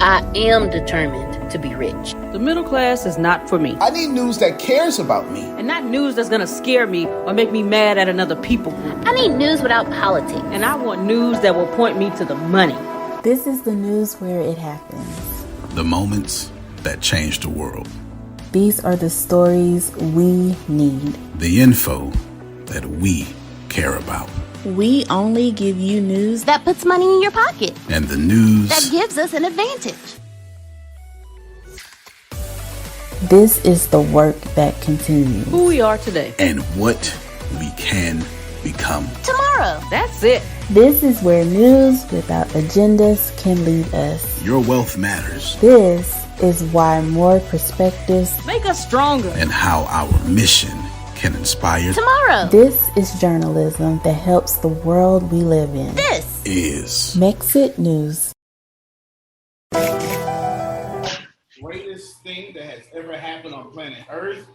I am determined to be rich. The middle class is not for me. I need news that cares about me. And not news that's gonna scare me or make me mad at another people group. I need news without politics. And I want news that will point me to the money. This is the news where it happens. The moments that change the world. These are the stories we need. The info that we care about. We only give you news that puts money in your pocket. And the news that gives us an advantage. This is the work that continues. Who we are today. And what we can become tomorrow. That's it. This is where news without agendas can lead us. Your wealth matters. This is why more perspectives make us stronger. And how our mission can inspire tomorrow. This is journalism that helps the world we live in. This is Mexit News. Greatest thing that has ever happened on planet Earth,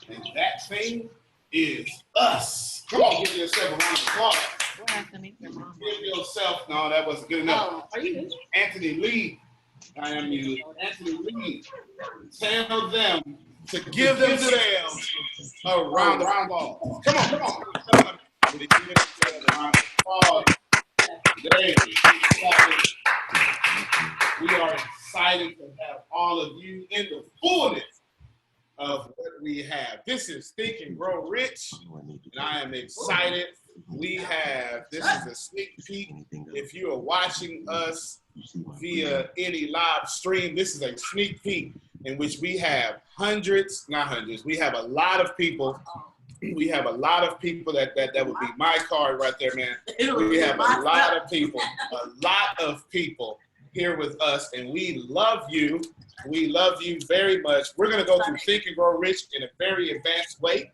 and that thing is us. Come on, give yourself a round of applause. What happened to your mom? Give yourself. No, that wasn't good enough. Oh, are you? Anthony Lee. I am you. Anthony Lee. Tell them to give themselves a round of applause. Come on, come on. Tell them to give themselves a round of applause. Today, we are excited to have all of you in the fullness of what we have. This is Think and Grow Rich, and I am excited. This is a sneak peek. If you are watching us via any live stream, this is a sneak peek in which we have we have a lot of people. We have a lot of people that would be my card right there, man. We have a lot of people here with us, and we love you. We love you very much. We're going to go through Think and Grow Rich in a very advanced way.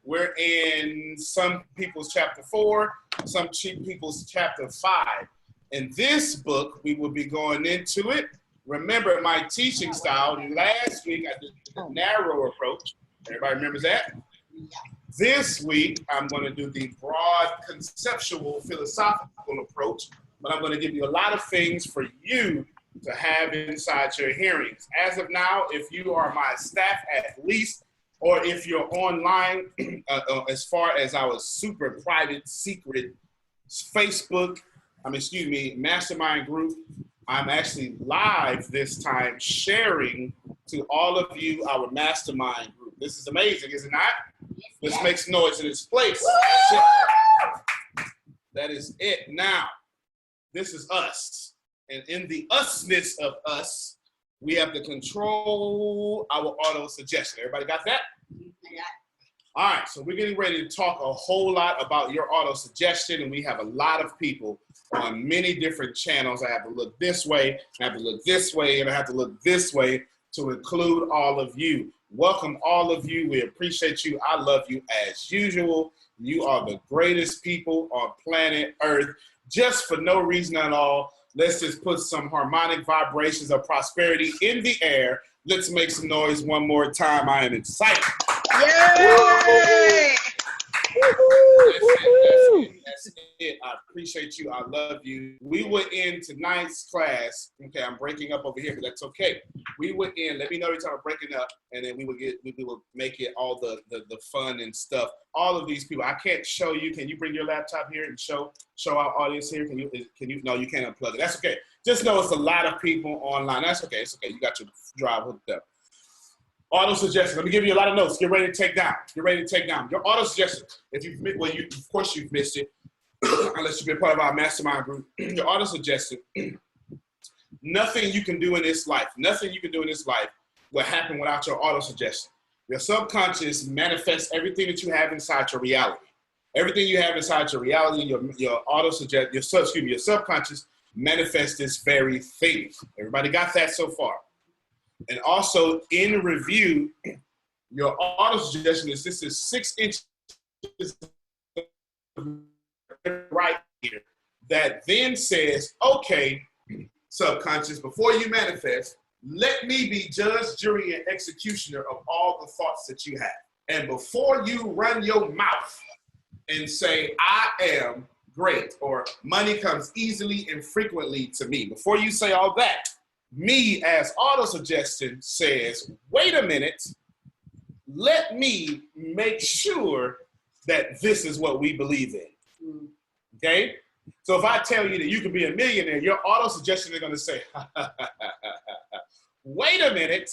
We're in some people's chapter 4, some people's chapter 5. In this book, we will be going into it. Remember my teaching style. Last week, I did the narrow approach. Everybody remembers that? This week, I'm going to do the broad, conceptual, philosophical approach, but I'm going to give you a lot of things for you to have inside your hearings. As of now, if you are my staff at least, or if you're online, as far as our super private, secret Facebook, mastermind group, I'm actually live this time sharing to all of you our mastermind group. This is amazing, is it not? Let's make some noise in this place. That is it. Now, this is us. And in the usness of us, we have to control our auto suggestion. Everybody got that? Yeah. All right, so we're getting ready to talk a whole lot about your auto suggestion, and we have a lot of people on many different channels. I have to look this way, I have to look this way, and I have to look this way to include all of you. Welcome all of you. We appreciate you. I love you as usual. You are the greatest people on planet Earth, just for no reason at all. Let's just put some harmonic vibrations of prosperity in the air. Let's make some noise one more time. I am excited. Yay! That's it. I appreciate you. I love you. We will end tonight's class. Okay, I'm breaking up over here, but that's okay. We will end. Let me know every time I'm breaking up, and then we will make it all the fun and stuff. All of these people. I can't show you. Can you bring your laptop here and show our audience here? Can you? No, you can't unplug it. That's okay. Just know it's a lot of people online. That's okay. It's okay. You got your drive hooked up. Auto suggestions. Let me give you a lot of notes. Get ready to take down. Get ready to take down. Your auto suggestions. If you've of course you've missed it, unless you've been part of our mastermind group. Your auto suggestion. Nothing you can do in this life. Nothing you can do in this life will happen without your auto suggestion. Your subconscious manifests everything that you have inside your reality. Everything you have inside your reality, your auto suggest, your subconscious manifests this very thing. Everybody got that so far? And also in review, your auto suggestion is this is 6 inches right here that then says, okay, subconscious, before you manifest, let me be judge, jury, and executioner of all the thoughts that you have. And before you run your mouth and say, I am great, or money comes easily and frequently to me, before you say all that, me as auto-suggestion says, wait a minute, let me make sure that this is what we believe in. Okay? So if I tell you that you can be a millionaire, your auto-suggestion is going to say, wait a minute,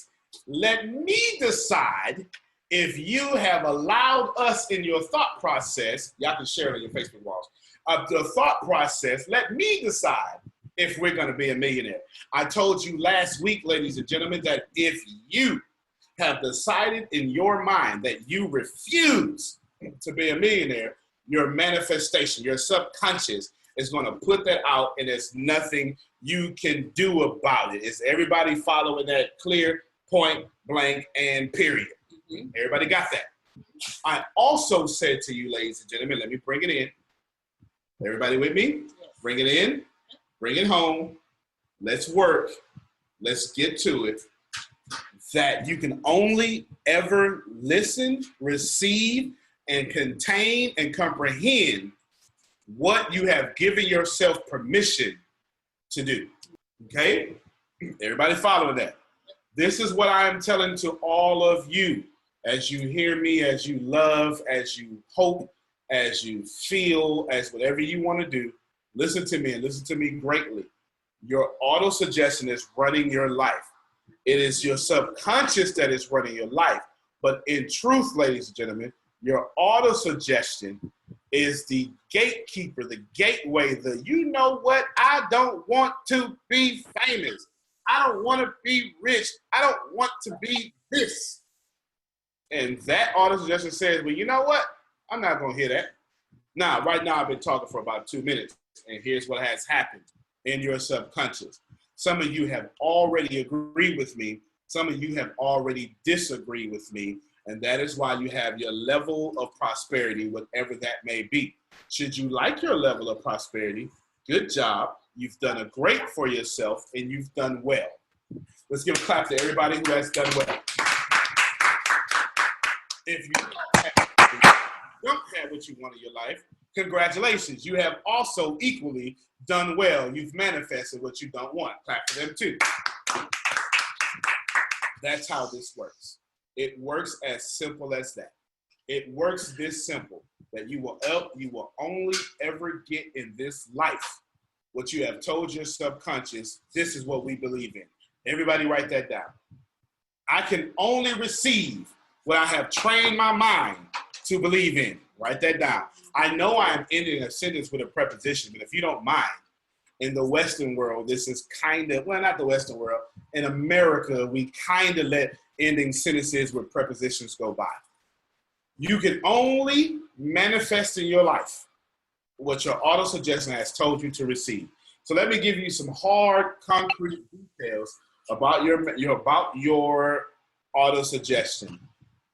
let me decide if you have allowed us in your thought process, y'all can share it on your Facebook walls, the thought process, let me decide if we're going to be a millionaire. I told you last week, ladies and gentlemen, that if you have decided in your mind that you refuse to be a millionaire, your manifestation, your subconscious is going to put that out, and there's nothing you can do about it. Is everybody following that clear, point blank, and period? Everybody got that? I also said to you, ladies and gentlemen, let me bring it in. Everybody with me? Bring it in. Bring it home. Let's work. Let's get to it. That you can only ever listen, receive, and contain and comprehend what you have given yourself permission to do. Okay? Everybody following that? This is what I am telling to all of you as you hear me, as you love, as you hope, as you feel, as whatever you want to do. Listen to me and listen to me greatly. Your auto-suggestion is running your life. It is your subconscious that is running your life. But in truth, ladies and gentlemen, your auto-suggestion is the gatekeeper, the gateway, you know what? I don't want to be famous. I don't want to be rich. I don't want to be this. And that auto-suggestion says, well, you know what? I'm not going to hear that. Now, right now, I've been talking for about 2 minutes, and here's what has happened in your subconscious. Some of you have already agreed with me. Some of you have already disagreed with me, and that is why you have your level of prosperity, whatever that may be. Should you like your level of prosperity, good job. You've done a great for yourself, and you've done well. Let's give a clap to everybody who has done well. If you don't have what you want in your life, congratulations. You have also equally done well. You've manifested what you don't want. Clap for them too. That's how this works. It works as simple as that. It works this simple, that you will only ever get in this life what you have told your subconscious. This is what we believe in. Everybody write that down. I can only receive what I have trained my mind to believe in. Write that down. I know I am ending a sentence with a preposition, but if you don't mind, in the Western world, this is kind of, well, not the Western world. In America, we kind of let ending sentences with prepositions go by. You can only manifest in your life what your auto-suggestion has told you to receive. So let me give you some hard, concrete details about your auto-suggestion.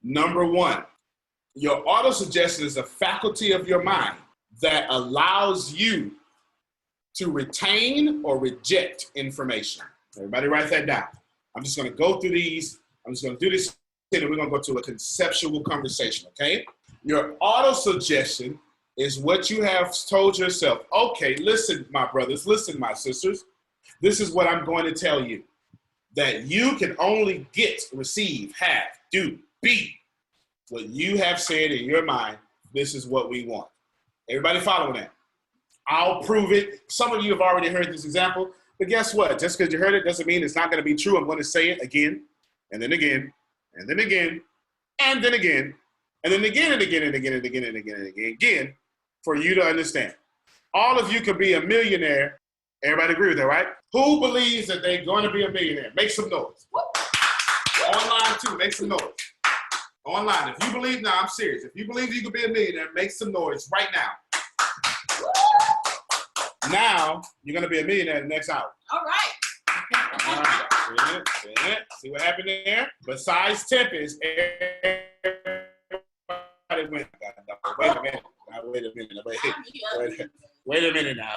Number one, your auto-suggestion is a faculty of your mind that allows you to retain or reject information. Everybody write that down. I'm just going to go through these. I'm just going to do this, and we're going to go to a conceptual conversation, okay? Your auto-suggestion is what you have told yourself. Okay, listen, my brothers, listen, my sisters. This is what I'm going to tell you. That you can only get, receive, have, do, be what you have said in your mind. This is what we want. Everybody following that? I'll prove it. Some of you have already heard this example, but guess what? Just because you heard it doesn't mean it's not going to be true. I'm going to say it again, and then again, and then again, and then again, and then again, and again, and again, and again, and again, and again, for you to understand. All of you could be a millionaire. Everybody agree with that, right? Who believes that they're going to be a millionaire? Make some noise. Online too, make some noise. Online, if you believe, now I'm serious. If you believe you could be a millionaire, make some noise right now. Now, you're going to be a millionaire in the next hour. All right. All right. See what happened there? Besides Tempest, everybody went. Wait a minute. Wait a minute now.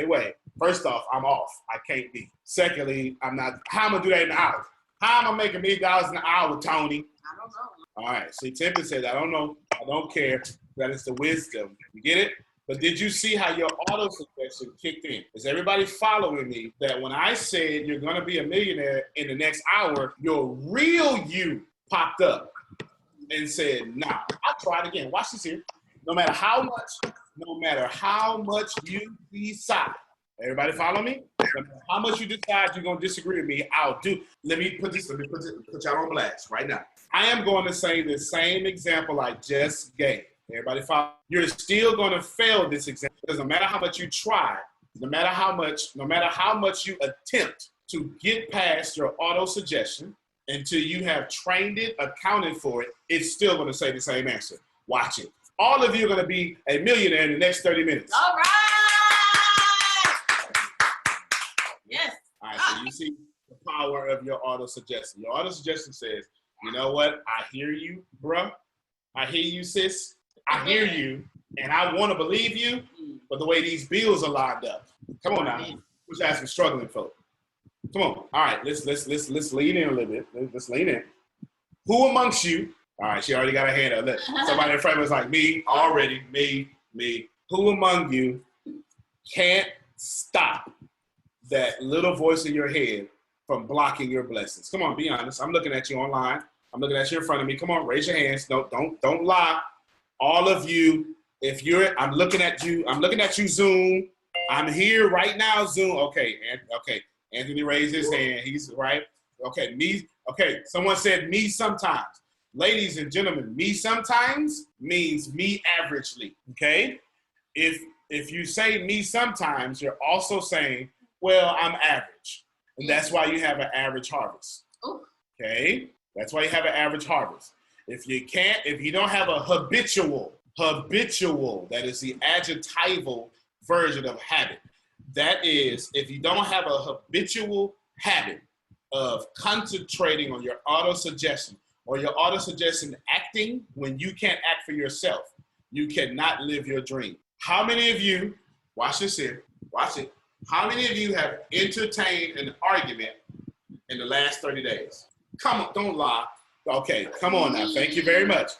Wait. First off, I'm off. I can't be. Secondly, I'm not. How am I going to do that in an hour? How am I making $1 million an hour, Tony? I don't know. All right. See, Tempest says, I don't know. I don't care. That is the wisdom. You get it? But did you see how your auto suggestion kicked in? Is everybody following me that when I said you're going to be a millionaire in the next hour, your real you popped up and said, nah, I'll try it again. Watch this here. No matter how much you decide, everybody follow me? No matter how much you decide you're going to disagree with me, I'll do. Let me put y'all on blast right now. I am going to say the same example I just gave. Everybody follow? You're still going to fail this example because no matter how much you try, no matter how much you attempt to get past your auto suggestion until you have trained it, accounted for it, it's still going to say the same answer. Watch it. All of you are going to be a millionaire in the next 30 minutes. All right. Yes. All right, so you see the power of your auto suggestion. Your auto suggestion says, you know what? I hear you, bruh. I hear you, sis. I hear you, and I want to believe you, but the way these bills are lined up. Come on now. Who's asking struggling folk? Come on. All right, let's lean in a little bit. Let's lean in. Who amongst you? All right, she already got her hand up. Look, somebody in front was like, me, already, me. Who among you can't stop that little voice in your head from blocking your blessings? Come on, be honest. I'm looking at you online. I'm looking at you in front of me. Come on, raise your hands. No, don't lie. All of you, I'm looking at you, Zoom. I'm here right now, Zoom. Okay. Anthony raised his hand. He's right. Okay, me. Okay, someone said me sometimes. Ladies and gentlemen, me sometimes means me averagely. Okay? If you say me sometimes, you're also saying, well, I'm average. And that's why you have an average harvest. Okay? That's why you have an average harvest. If you don't have a habitual, that is the adjectival version of habit. That is, if you don't have a habitual habit of concentrating on your auto-suggestion or your auto-suggestion acting when you can't act for yourself, you cannot live your dream. How many of you, watch this here, watch it. How many of you have entertained an argument in the last 30 days? Come on, don't lie. Okay, come on now. Thank you very much.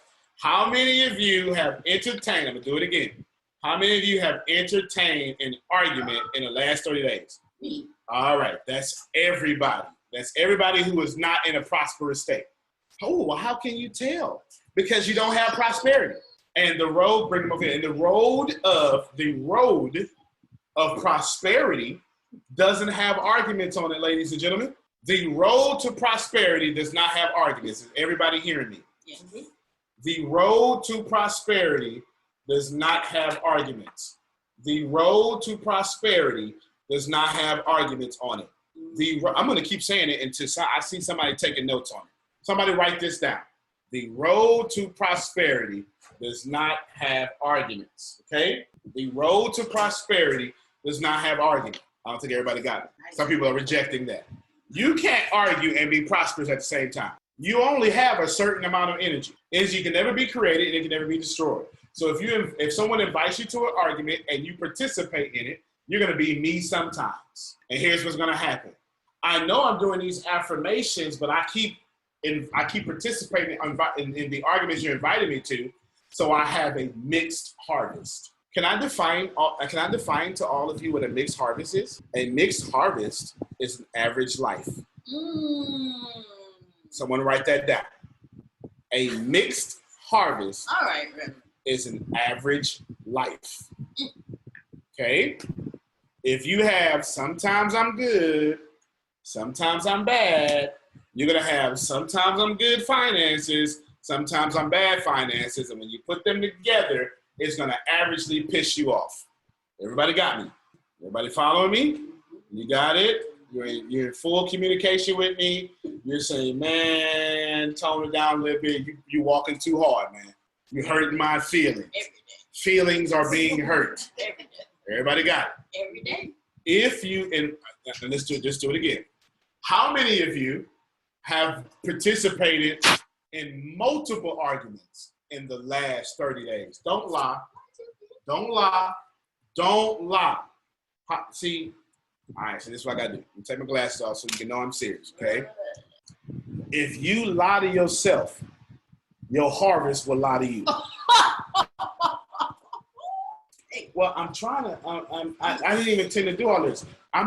How many of you have entertained, I'm going to do it again. How many of you have entertained an argument in the last 30 days? Me. All right, that's everybody. That's everybody who is not in a prosperous state. Oh, well, how can you tell? Because you don't have prosperity. And the road, bring them over here. And the road of prosperity doesn't have arguments on it, ladies and gentlemen. The road to prosperity does not have arguments. Is everybody hearing me? Yes. The road to prosperity does not have arguments. The road to prosperity does not have arguments on it. I'm going to keep saying it until I see somebody taking notes on it. Somebody write this down. The road to prosperity does not have arguments. Okay? The road to prosperity does not have arguments. I don't think everybody got it. Some people are rejecting that. You can't argue and be prosperous at the same time. You only have a certain amount of energy. Energy can never be created and it can never be destroyed. So if someone invites you to an argument and you participate in it, you're going to be me sometimes. And here's what's going to happen. I know I'm doing these affirmations, but I keep participating in the arguments you're inviting me to, so I have a mixed harvest. Can I define to all of you what a mixed harvest is? A mixed harvest is an average life. Someone write that down. A mixed harvest is an average life. Okay? If you have sometimes I'm good, sometimes I'm bad, you're going to have sometimes I'm good finances, sometimes I'm bad finances, and when you put them together, it's going to averagely piss you off. Everybody got me? Everybody following me? You got it? You're in full communication with me. You're saying, man, tone it down a little bit. You're walking too hard, man. You're hurting my feelings. Every day. Feelings are being hurt. Every day. Everybody got it? Every day. If you, and let's do it again. How many of you have participated in multiple arguments in the last 30 days? Don't lie. Don't lie. Don't lie. See, all right, so this is what I got to do. I'm take my glasses off so you can know I'm serious, okay? If you lie to yourself, your harvest will lie to you. Well, I'm trying to. I didn't even intend to do all this. I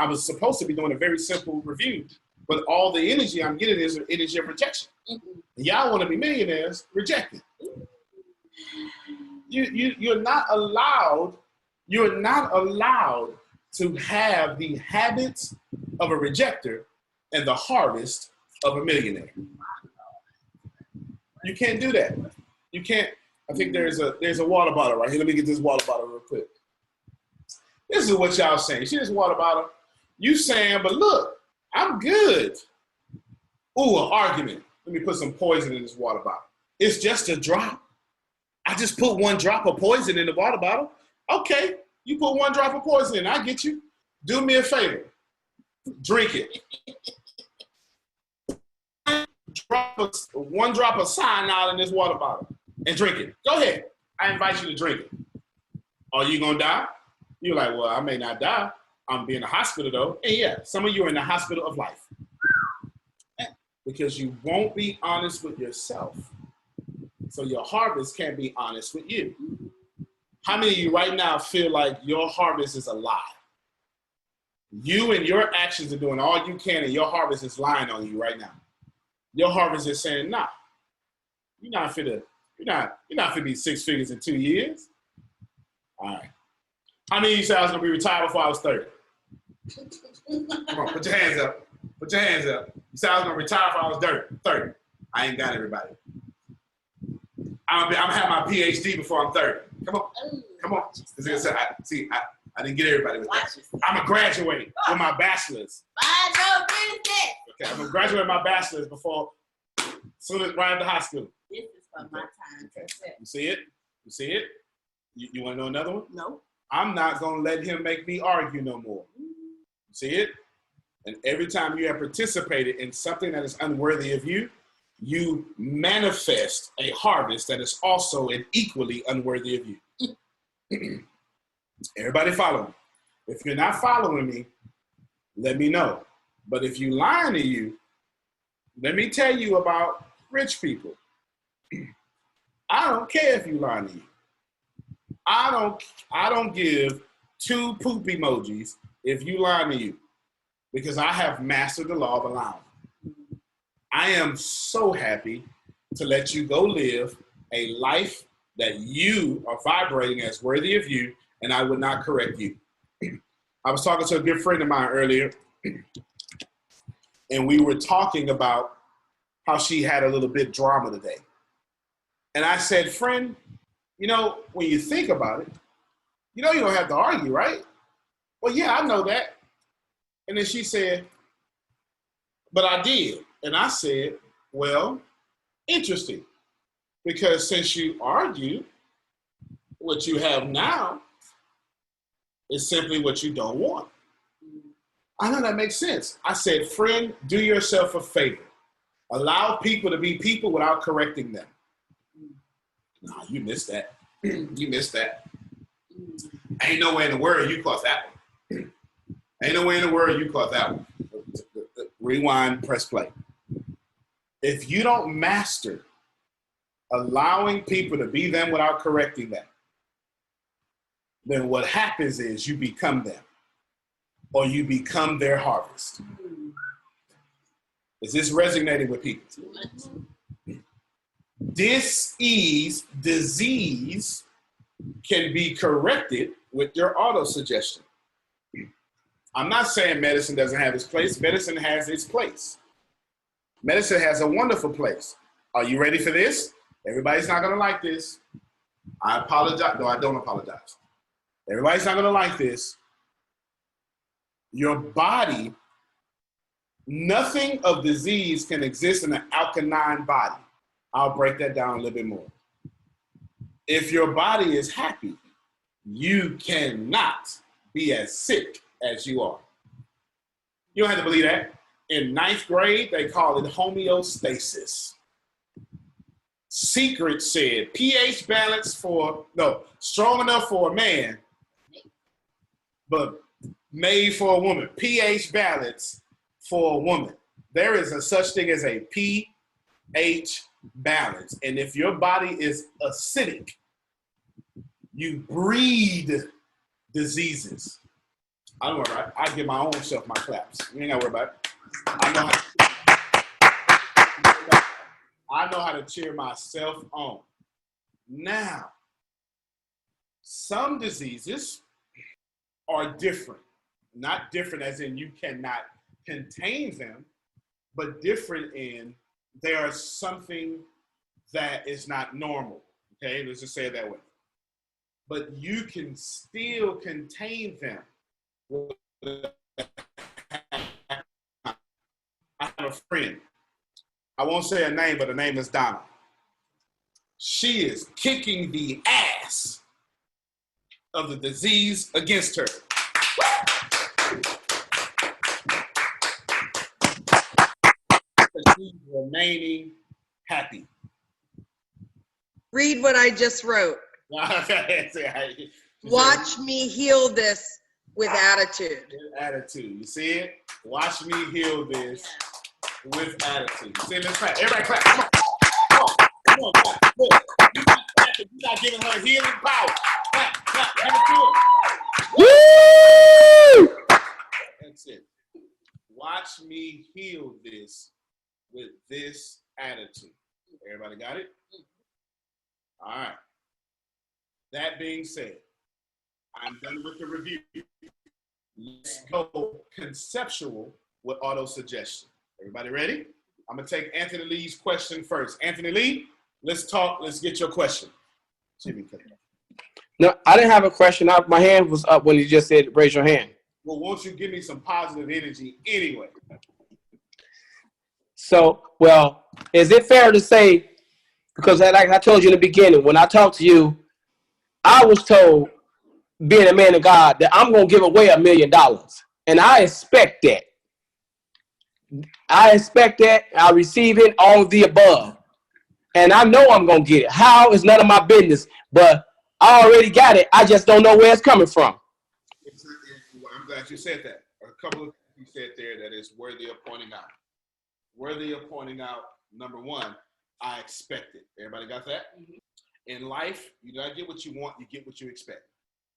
was supposed to be doing a very simple review, but all the energy I'm getting is energy of rejection. Y'all want to be millionaires? Reject it. You're not allowed. You're not allowed to have the habits of a rejecter and the harvest of a millionaire. You can't do that. You can't. I think there's a water bottle right here. Let me get this water bottle real quick. This is what y'all saying. See this water bottle? You saying, but look, I'm good. Ooh, an argument. Let me put some poison in this water bottle. It's just a drop. I just put one drop of poison in the water bottle. Okay, you put one drop of poison in. I get you. Do me a favor. Drink it. One drop of cyanide in this water bottle and drink it. Go ahead. I invite you to drink it. Are you going to die? You're like, well, I may not die. I'm be in the hospital, though. And yeah, some of you are in the hospital of life. Because you won't be honest with yourself. So your harvest can't be honest with you. How many of you right now feel like your harvest is a lie? You and your actions are doing all you can, and your harvest is lying on you right now. Your harvest is saying, nah, you're not fit to be 6 figures in 2 years. All right. How many of you said I was gonna be retired before I was 30? Come on, put your hands up. Put your hands up. You said I was gonna retire before I was 30. I ain't got everybody. I'm gonna have my PhD before I'm 30. Come on. Come on. I didn't get everybody with that. I'm gonna graduate with my bachelor's. Okay, I'm gonna graduate with my bachelor's before, soon as right after high school. This is for my time. Okay. You see it? You see it? You want to know another one? No. I'm not gonna let him make me argue no more. You see it? And every time you have participated in something that is unworthy of you, you manifest a harvest that is also and equally unworthy of you. Everybody follow me. If you're not following me, let me know. But if you lying to you, let me tell you about rich people. I don't care if you lying to you. I don't give 2 poop emojis if you lying to you, because I have mastered the law of allowance. I am so happy to let you go live a life that you are vibrating as worthy of you, and I would not correct you. I was talking to a good friend of mine earlier, and we were talking about how she had a little bit drama today. And I said, friend, you know, when you think about it, you know you don't have to argue, right? Well, yeah, I know that. And then she said, but I did. And I said, well, interesting. Because since you argue, what you have now is simply what you don't want. I know that makes sense. I said, friend, do yourself a favor. Allow people to be people without correcting them. Nah, you missed that. You missed that. Ain't no way in the world you caught that one. Ain't no way in the world you caught that one. Rewind, press play. If you don't master allowing people to be them without correcting them, then what happens is you become them, or you become their harvest. Is this resonating with people? Disease can be corrected with your auto-suggestion. I'm not saying medicine doesn't have its place. Medicine has its place. Medicine has a wonderful place. Are you ready for this? Everybody's not going to like this. I apologize. No, I don't apologize. Everybody's not going to like this. Your body, nothing of disease can exist in an alkaline body. I'll break that down a little bit more. If your body is happy, you cannot be as sick as you are. You don't have to believe that. In 9th grade, they call it homeostasis. Secrets said pH balance strong enough for a man, but made for a woman. pH balance for a woman. There is a such thing as a pH balance. And if your body is acidic, You breed diseases. I don't worry about it. I give my own self my claps. You ain't got to worry about it. I know how to cheer myself on. Now, some diseases are different. Not different as in you cannot contain them, but different in they are something that is not normal. Okay, let's just say it that way. But you can still contain them. I have a friend. I won't say her name, but her name is Donna. She is kicking the ass of the disease against her. She's remaining happy. Read what I just wrote. Watch me heal this with attitude. With attitude. You see it? Watch me heal this with attitude. See, let's clap. Everybody clap. Come on. Come on, clap. Look, you're not giving her healing power. Clap, clap. Give it to her. Woo! That's it. Watch me heal this with this attitude. Everybody got it? All right. That being said, I'm done with the review. Let's go conceptual with auto-suggestion. Everybody ready? I'm going to take Anthony Lee's question first. Anthony Lee, let's talk. Let's get your question. No, I didn't have a question. My hand was up when you just said raise your hand. Well, won't you give me some positive energy anyway? So, well, is it fair to say, because like I told you in the beginning, when I talked to you, I was told, being a man of God, that I'm going to give away $1 million. And I expect that. I receive it, all of the above. And I know I'm going to get it. How is none of my business. But I already got it. I just don't know where it's coming from. I'm glad you said that. A couple of things you said there that is worthy of pointing out. Worthy of pointing out, number one, I expect it. Everybody got that? Mm-hmm. In life, you don't get what you want, you get what you expect.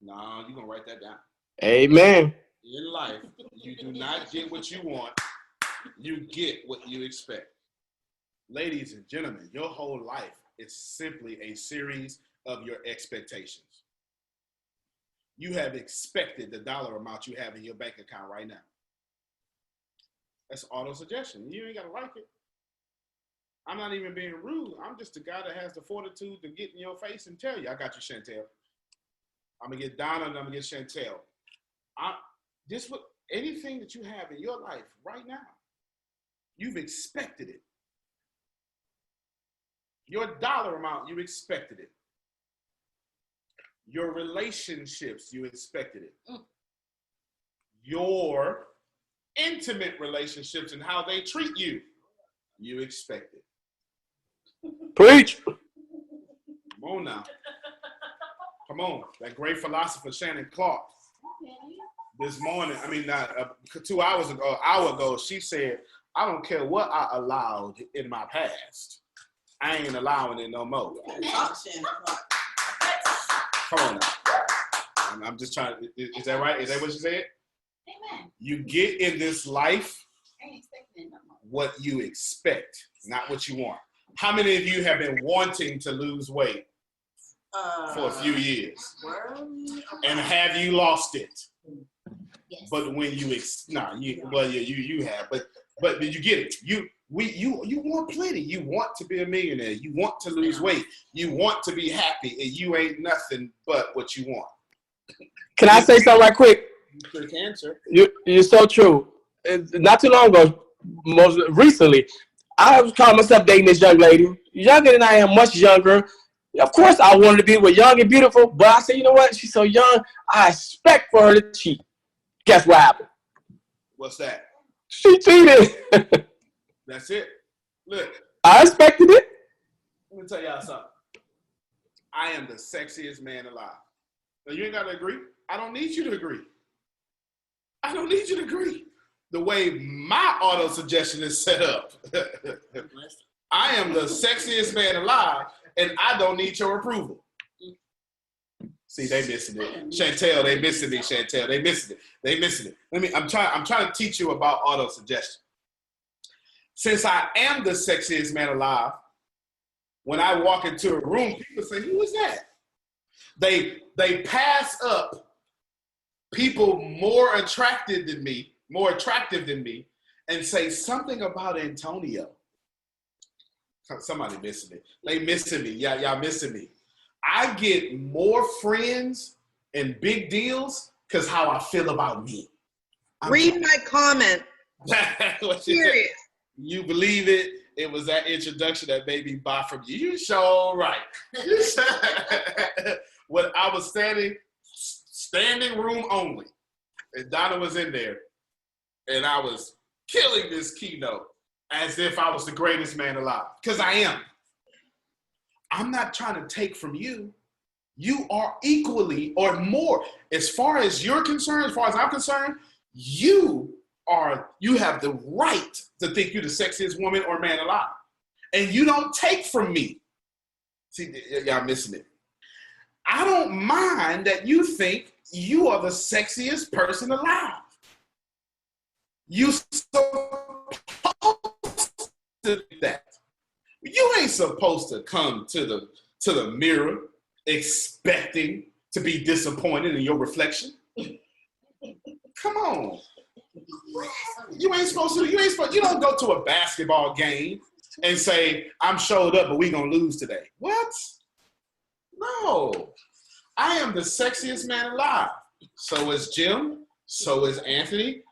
No, you're going to write that down. Amen. In life, you do not get what you want, you get what you expect. Ladies and gentlemen, your whole life is simply a series of your expectations. You have expected the dollar amount you have in your bank account right now. That's auto-suggestion. You ain't got to like it. I'm not even being rude. I'm just the guy that has the fortitude to get in your face and tell you, I got you, Chantel. I'm going to get Donna and I'm going to get Chantel. Anything that you have in your life right now, you've expected it. Your dollar amount, you expected it. Your relationships, you expected it. Your intimate relationships and how they treat you, you expect it. Preach. Come on now. Come on. That great philosopher Shannon Clark this morning, 2 hours ago, an hour ago, she said, I don't care what I allowed in my past. I ain't allowing it no more. Come on now. I'm just trying to, is that right? Is that what you said? Amen. You get in this life what you expect, not what you want. How many of you have been wanting to lose weight for a few years? And have you lost it? Yes. But when you you have, but you get it. You want plenty. You want to be a millionaire. You want to lose weight. You want to be happy, and you ain't nothing but what you want. Can I say something right quick? You sure can, sir. You're so true. Not too long ago, most recently, I was calling myself dating this young lady, younger than I am, much younger. Of course, I wanted to be with young and beautiful, but I said, you know what? She's so young. I expect for her to cheat. Guess what happened? What's that? She cheated. That's it. Look. I expected it. Let me tell y'all something. I am the sexiest man alive. Now, you ain't got to agree. I don't need you to agree. I don't need you to agree. The way my auto-suggestion is set up. I am the sexiest man alive, and I don't need your approval. See, they missing it. Chantel, they missing it. Chantel, they missing it. They missing it. I'm trying to teach you about auto-suggestion. Since I am the sexiest man alive, when I walk into a room, people say, who is that? They pass up people more attractive than me, and say something about Antonio. Somebody missing it. They missing me. Y'all missing me. I get more friends and big deals because how I feel about me. Read my comment. Serious. You believe it? It was that introduction that made me buy from you. You sure right. When I was standing room only, and Donna was in there, and I was killing this keynote as if I was the greatest man alive, because I am. I'm not trying to take from you. You are equally or more. As far as you're concerned, as far as I'm concerned, you have the right to think you're the sexiest woman or man alive. And you don't take from me. See, y'all missing it. I don't mind that you think you are the sexiest person alive. You supposed to do that. You ain't supposed to come to the mirror expecting to be disappointed in your reflection. Come on. You don't go to a basketball game and say, I'm showed up, but we gonna lose today. What? No. I am the sexiest man alive. So is Jim. So is Anthony.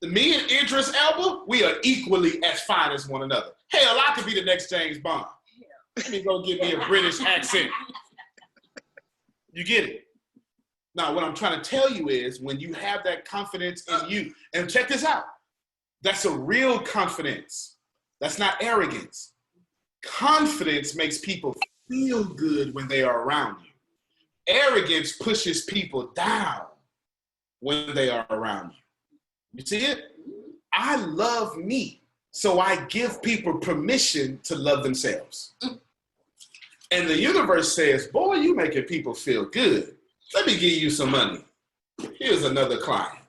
Me and Idris Elba, we are equally as fine as one another. Hell, I could be the next James Bond. Let me go give me a British accent. You get it? Now, what I'm trying to tell you is when you have that confidence in you, and check this out, that's a real confidence. That's not arrogance. Confidence makes people feel good when they are around you. Arrogance pushes people down when they are around you. You see it? I love me, so I give people permission to love themselves. And the universe says, boy, you making people feel good. Let me give you some money. Here's another client.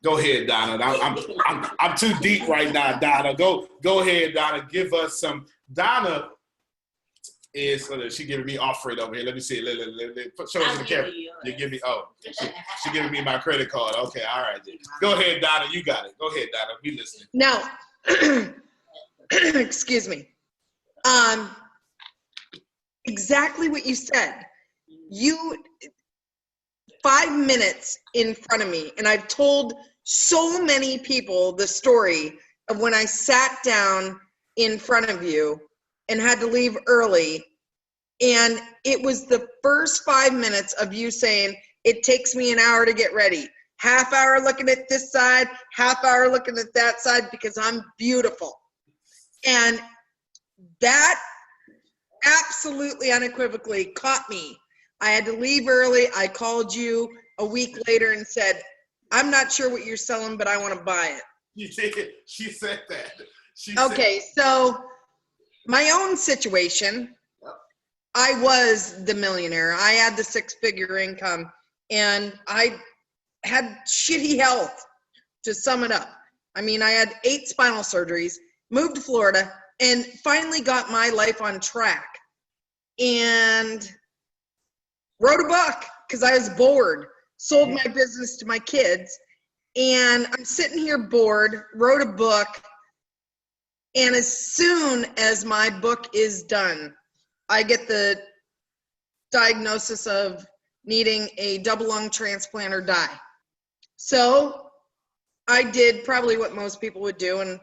Go ahead, Donna. I'm too deep right now, Donna. Go ahead, Donna. Give us some. Donna is she giving me offering over here. Let me see. Show us in the camera. You give me she giving me my credit card. Okay, all right. Go ahead, Donna. You got it. Go ahead, Donna. We listening. Now, excuse me. Exactly what you said. 5 minutes in front of me, and I've told so many people the story of when I sat down in front of you and had to leave early, and it was the first 5 minutes of you saying, it takes me an hour to get ready. Half hour looking at this side, half hour looking at that side because I'm beautiful. And that absolutely unequivocally caught me. I had to leave early. I called you a week later and said, I'm not sure what you're selling, but I want to buy it. You did. She said that. Okay, so my own situation, I was the millionaire. I had the six-figure income, and I had shitty health, to sum it up. I mean, I had 8 spinal surgeries, moved to Florida, and finally got my life on track. And wrote a book because I was bored, sold my business to my kids, and I'm sitting here bored, wrote a book, and as soon as my book is done, I get the diagnosis of needing a double lung transplant or die. So I did probably what most people would do and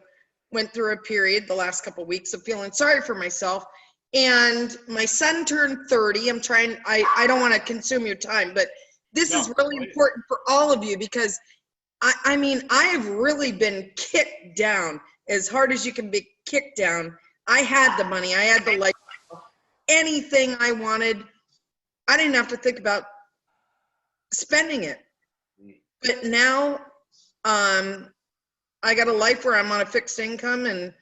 went through a period the last couple of weeks of feeling sorry for myself. And my son turned 30. I don't want to consume your time, but this is really important for all of you because I mean, I have really been kicked down as hard as you can be kicked down. I had the money. I had the life. Anything I wanted, I didn't have to think about spending it. But now I got a life where I'm on a fixed income, and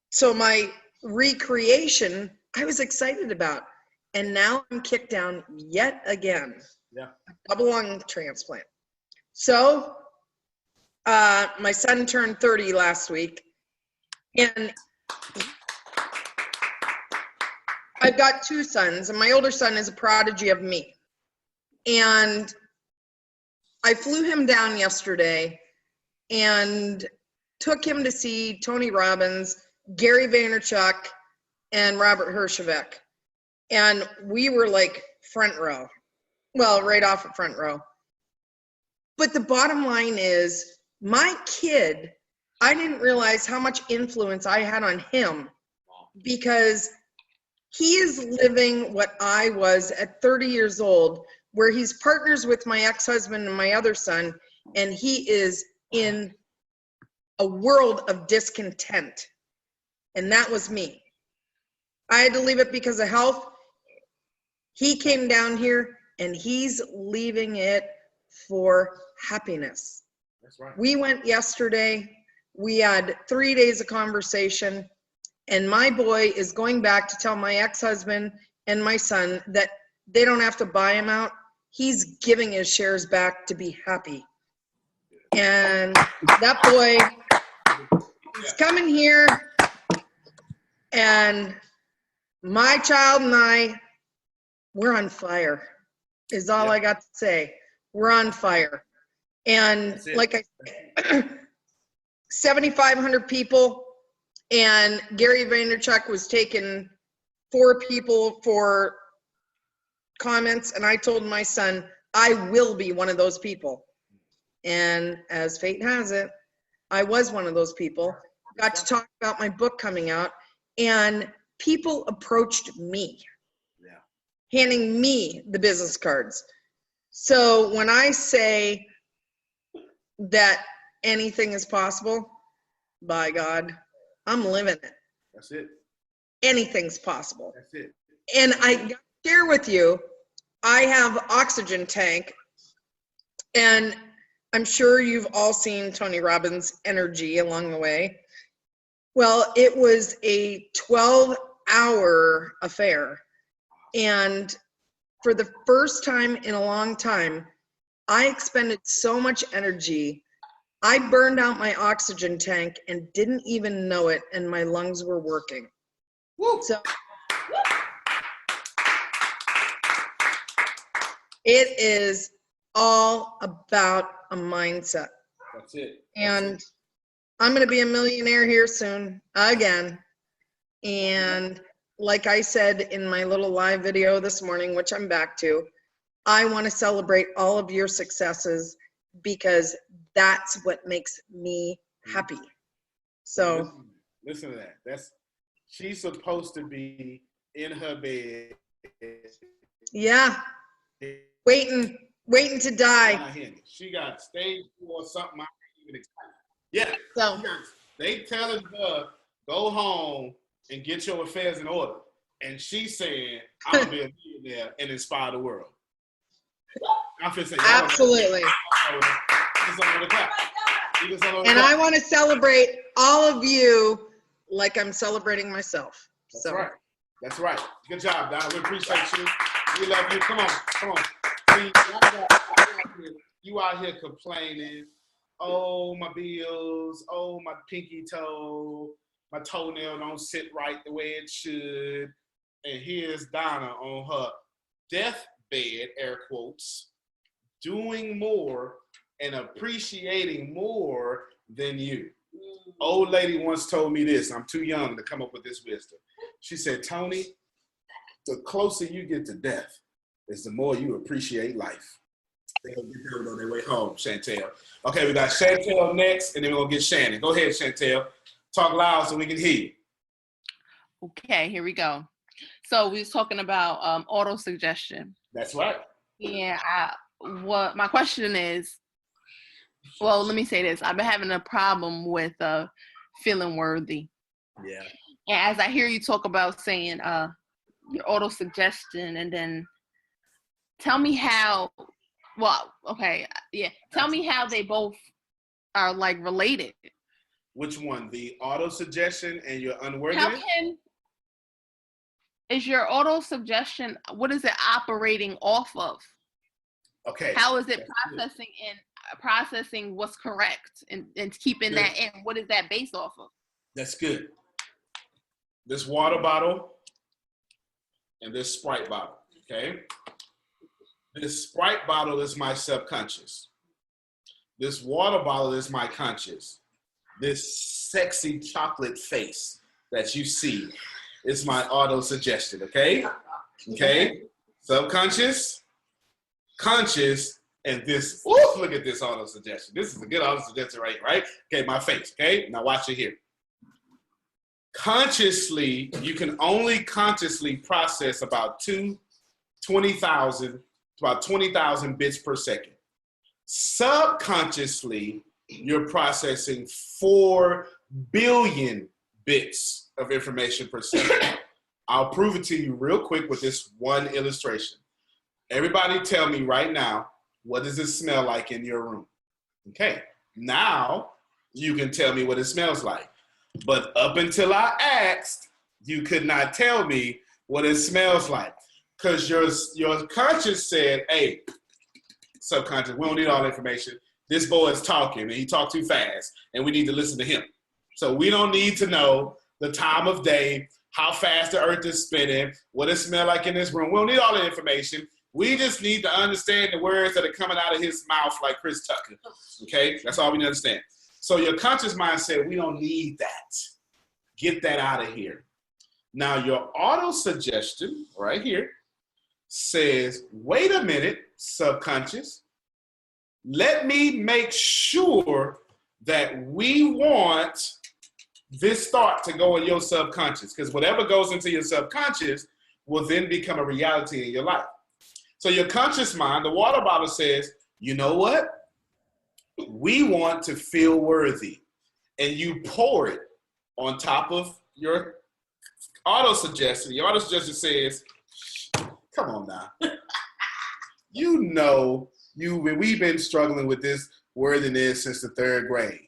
so my recreation I was excited about. And now I'm kicked down yet again. Yeah. Double lung transplant. So my son turned 30 last week, and I've got two sons, and my older son is a prodigy of me. And I flew him down yesterday and took him to see Tony Robbins, Gary Vaynerchuk, and Robert Herjavec. And we were like front row. Well, right off of front row. But the bottom line is, my kid, I didn't realize how much influence I had on him, because he is living what I was at 30 years old, where he's partners with my ex-husband and my other son, and he is in a world of discontent. And that was me. I had to leave it because of health. He came down here and he's leaving it for happiness. That's right. We went yesterday. We had 3 days of conversation, and my boy is going back to tell my ex-husband and my son that they don't have to buy him out. He's giving his shares back to be happy. And that boy is coming here, and my child and I, we're on fire, is all I got to say. We're on fire. And like I said, 7,500 people, and Gary Vaynerchuk was taking 4 people for comments, and I told my son, I will be one of those people. And as fate has it, I was one of those people. Got to talk about my book coming out, and people approached me, handing me the business cards. So when I say that anything is possible, by God, I'm living it. That's it. Anything's possible. That's it. And I gotta share with you, I have oxygen tank, and I'm sure you've all seen Tony Robbins' energy along the way. Well, it was a 12-hour affair. And for the first time in a long time, I expended so much energy. I burned out my oxygen tank and didn't even know it, and my lungs were working. Woo. So it is all about a mindset. That's it. And I'm going to be a millionaire here soon, again. And like I said in my little live video this morning, which I'm back to, I want to celebrate all of your successes, because that's what makes me happy. So listen to that. She's supposed to be in her bed. yeah, waiting to die. She got stage 4 something. I ain't even excited. Yeah. So They telling her, go home and get your affairs in order. And she's saying, I'm gonna be a millionaire and inspire the world. I'm finna say, absolutely. And I want to celebrate all of you like I'm celebrating myself. That's right. That's right. Good job, Donna. We appreciate you. We love you. Come on. See, you out here complaining. Oh, my bills. Oh, my pinky toe. My toenail don't sit right the way it should. And here's Donna on her deathbed, air quotes, doing more and appreciating more than you. Old lady once told me this. I'm too young to come up with this wisdom. She said, Tony, the closer you get to death is the more you appreciate life. They're going to get there on their way home, Chantel. Okay, we got Chantel next, and then we're going to get Shannon. Go ahead, Chantel. Talk loud so we can hear you. Okay, here we go. So we was talking about auto-suggestion. That's right. Yeah, what my question is, well, let me say this. I've been having a problem with feeling worthy. Yeah. And as I hear you talk about saying your auto-suggestion, and then tell me how, well, okay, yeah. Tell me how they both are like related. Which one? The auto-suggestion and your unworthiness? How can is your auto suggestion, what is it operating off of? Okay. How is it processing what's correct and keeping Good. that in? What is that based off of? That's good. This water bottle and this Sprite bottle, okay? This Sprite bottle is my subconscious. This water bottle is my conscious. This sexy chocolate face that you see is my auto-suggestion, okay? Okay? Subconscious, conscious, and this, ooh, look at this auto-suggestion. This is a good auto-suggestion right? Okay, my face, okay? Now watch it here. Consciously, you can only consciously process about 20,000 bits per second. Subconsciously, you're processing 4 billion bits of information per second. I'll prove it to you real quick with this one illustration. Everybody tell me right now, what does it smell like in your room? Okay, now you can tell me what it smells like. But up until I asked, you could not tell me what it smells like. Because your conscious said, hey, subconscious, we don't need all the information. This boy is talking and he talked too fast and we need to listen to him. So we don't need to know the time of day, how fast the earth is spinning, what it smells like in this room. We don't need all the information. We just need to understand the words that are coming out of his mouth like Chris Tucker. Okay, that's all we need to understand. So your conscious mind said, we don't need that. Get that out of here. Now your auto suggestion right here says, wait a minute, subconscious. Let me make sure that we want this thought to go in your subconscious, because whatever goes into your subconscious will then become a reality in your life. So your conscious mind, the water bottle says, you know what? We want to feel worthy. And you pour it on top of your auto-suggestion. Your auto-suggestion says, come on now. You know, we've been struggling with this worthiness since the 3rd grade.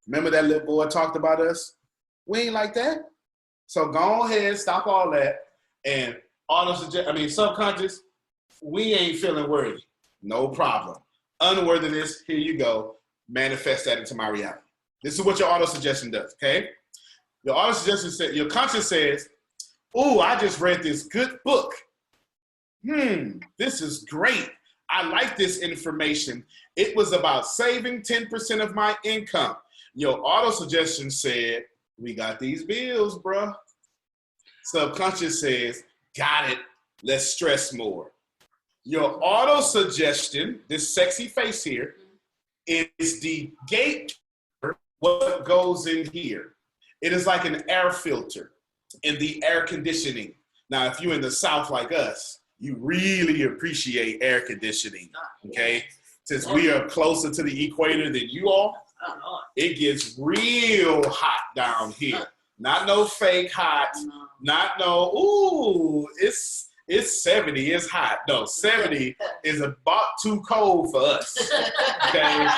Remember that little boy talked about us? We ain't like that. So go ahead, stop all that, and subconscious, we ain't feeling worthy. No problem. Unworthiness, here you go. Manifest that into my reality. This is what your auto-suggestion does, okay? Your auto-suggestion says, your conscious says, ooh, I just read this good book. This is great. I like this information. It was about saving 10% of my income. Your auto-suggestion said, we got these bills, bruh. Subconscious says, got it. Let's stress more. Your auto-suggestion, this sexy face here, is the gatekeeper, what goes in here. It is like an air filter in the air conditioning. Now, if you're in the South like us, you really appreciate air conditioning, okay? Since we are closer to the equator than you are, it gets real hot down here. Not no fake hot, not no, ooh, it's 70, it's hot. No, 70 is about too cold for us, okay?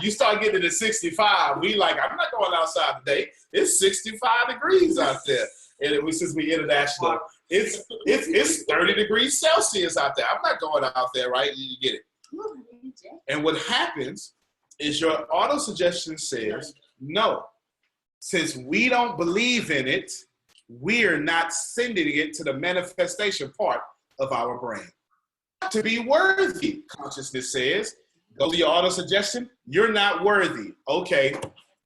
You start getting to 65, we like, I'm not going outside today. It's 65 degrees out there. And since we international, it's 30 degrees Celsius out there. I'm not going out there, right? You get it. And what happens is your auto-suggestion says, no, since we don't believe in it, we're not sending it to the manifestation part of our brain. To be worthy, consciousness says, go to your auto-suggestion, you're not worthy. Okay,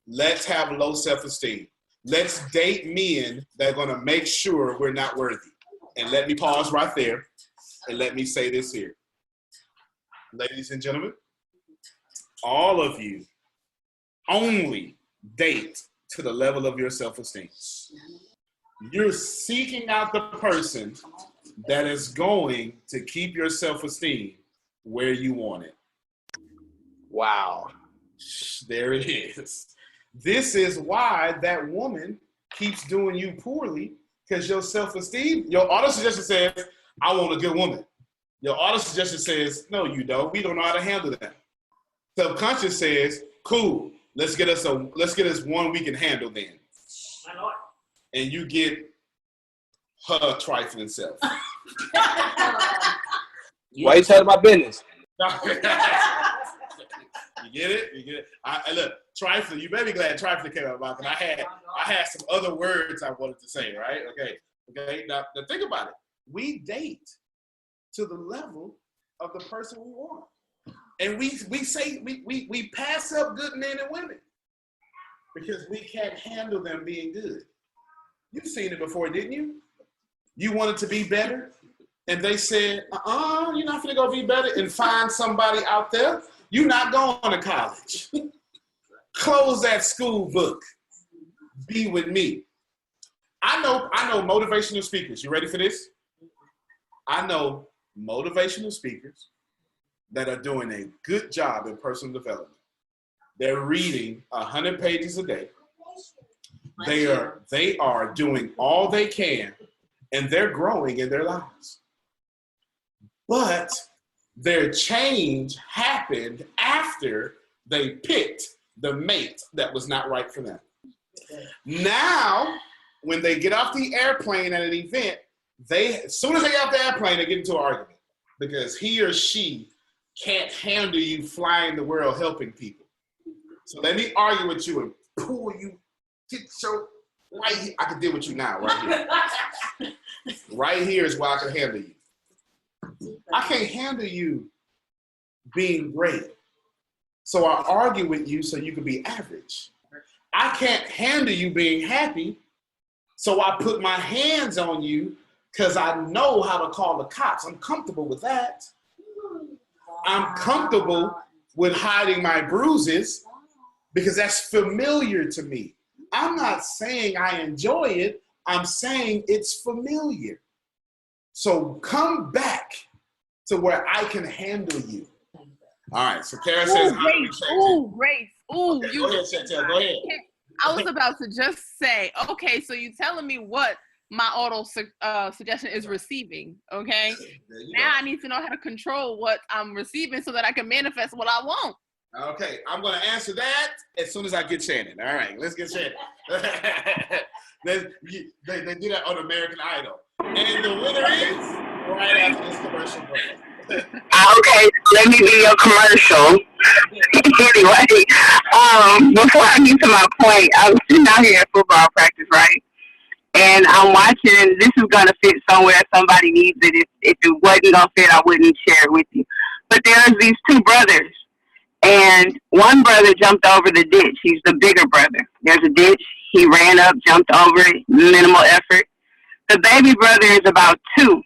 let's have low self-esteem. Let's date men that are gonna make sure we're not worthy. And let me pause right there and let me say this here. Ladies and gentlemen, all of you only date to the level of your self-esteem. You're seeking out the person that is going to keep your self-esteem where you want it. Wow. There it is. This is why that woman keeps doing you poorly, because your self-esteem, your auto-suggestion says, I want a good woman. Your auto-suggestion says, no, you don't. We don't know how to handle that. Subconscious says, cool, let's get us one we can handle then. And you get her trifling self. Why you telling my business? You get it? You get it? Look, trifling. You better be glad trifling came out of my mouth, because I had some other words I wanted to say, right? Okay. Now think about it. We date to the level of the person we want, and we say we pass up good men and women because we can't handle them being good. You've seen it before, didn't you? You wanted to be better, and they said, you're not gonna go be better and find somebody out there. You're not going to college. Close that school book. Be with me. I know motivational speakers. You ready for this? I know motivational speakers that are doing a good job in personal development. They're reading 100 pages a day. They are doing all they can, and they're growing in their lives. But their change happened after they picked the mate that was not right for them. Now, when they get off the airplane at an event, as soon as they get off the airplane, they get into an argument because he or she can't handle you flying the world helping people. So let me argue with you and pull you, get your right here. I can deal with you now, right here. Right here is where I can handle you. I can't handle you being great. So I argue with you so you can be average. I can't handle you being happy. So I put my hands on you because I know how to call the cops. I'm comfortable with that. I'm comfortable with hiding my bruises because that's familiar to me. I'm not saying I enjoy it. I'm saying it's familiar. So come back to where I can handle you. All right, so Kara says, Grace. Okay, go ahead, Chantel, go ahead. I was about to just say, okay, so you're telling me what my auto suggestion is receiving, okay? Now I need to know how to control what I'm receiving so that I can manifest what I want. Okay, I'm going to answer that as soon as I get Shannon. All right, let's get Shannon. they do that on American Idol. And the winner is right after this commercial break. Okay, let me be your commercial. Anyway, before I get to my point, I was sitting out here at football practice, right? And I'm watching, this is going to fit somewhere, somebody needs it. If it wasn't going to fit, I wouldn't share it with you. But there's these two brothers, and one brother jumped over the ditch. He's the bigger brother. There's a ditch. He ran up, jumped over it, minimal effort. The baby brother is about 2.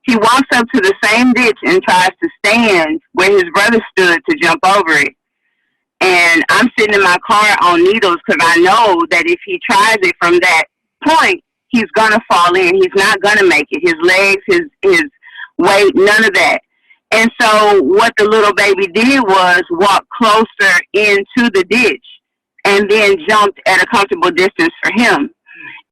He walks up to the same ditch and tries to stand where his brother stood to jump over it. And I'm sitting in my car on needles because I know that if he tries it from that point, he's going to fall in. He's not going to make it. His legs, his weight, none of that. And so what the little baby did was walk closer into the ditch and then jumped at a comfortable distance for him.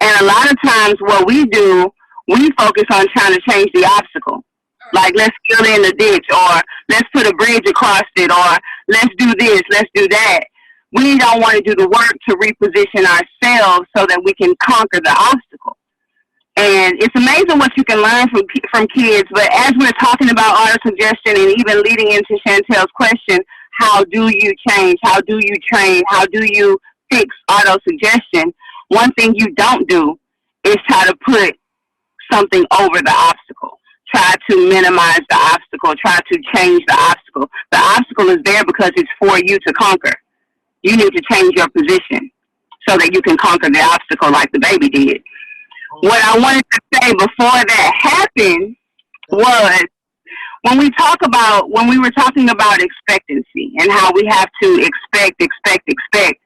And a lot of times what we do, we focus on trying to change the obstacle. Like, let's fill in the ditch, or let's put a bridge across it, or let's do this, let's do that. We don't want to do the work to reposition ourselves so that we can conquer the obstacle. And it's amazing what you can learn from kids. But as we're talking about auto-suggestion and even leading into Chantel's question, how do you change? How do you train? How do you fix auto-suggestion? One thing you don't do is try to put something over the obstacle. Try to minimize the obstacle. Try to change the obstacle. The obstacle is there because it's for you to conquer. You need to change your position so that you can conquer the obstacle like the baby did. What I wanted to say before that happened was when we were talking about expectancy and how we have to expect.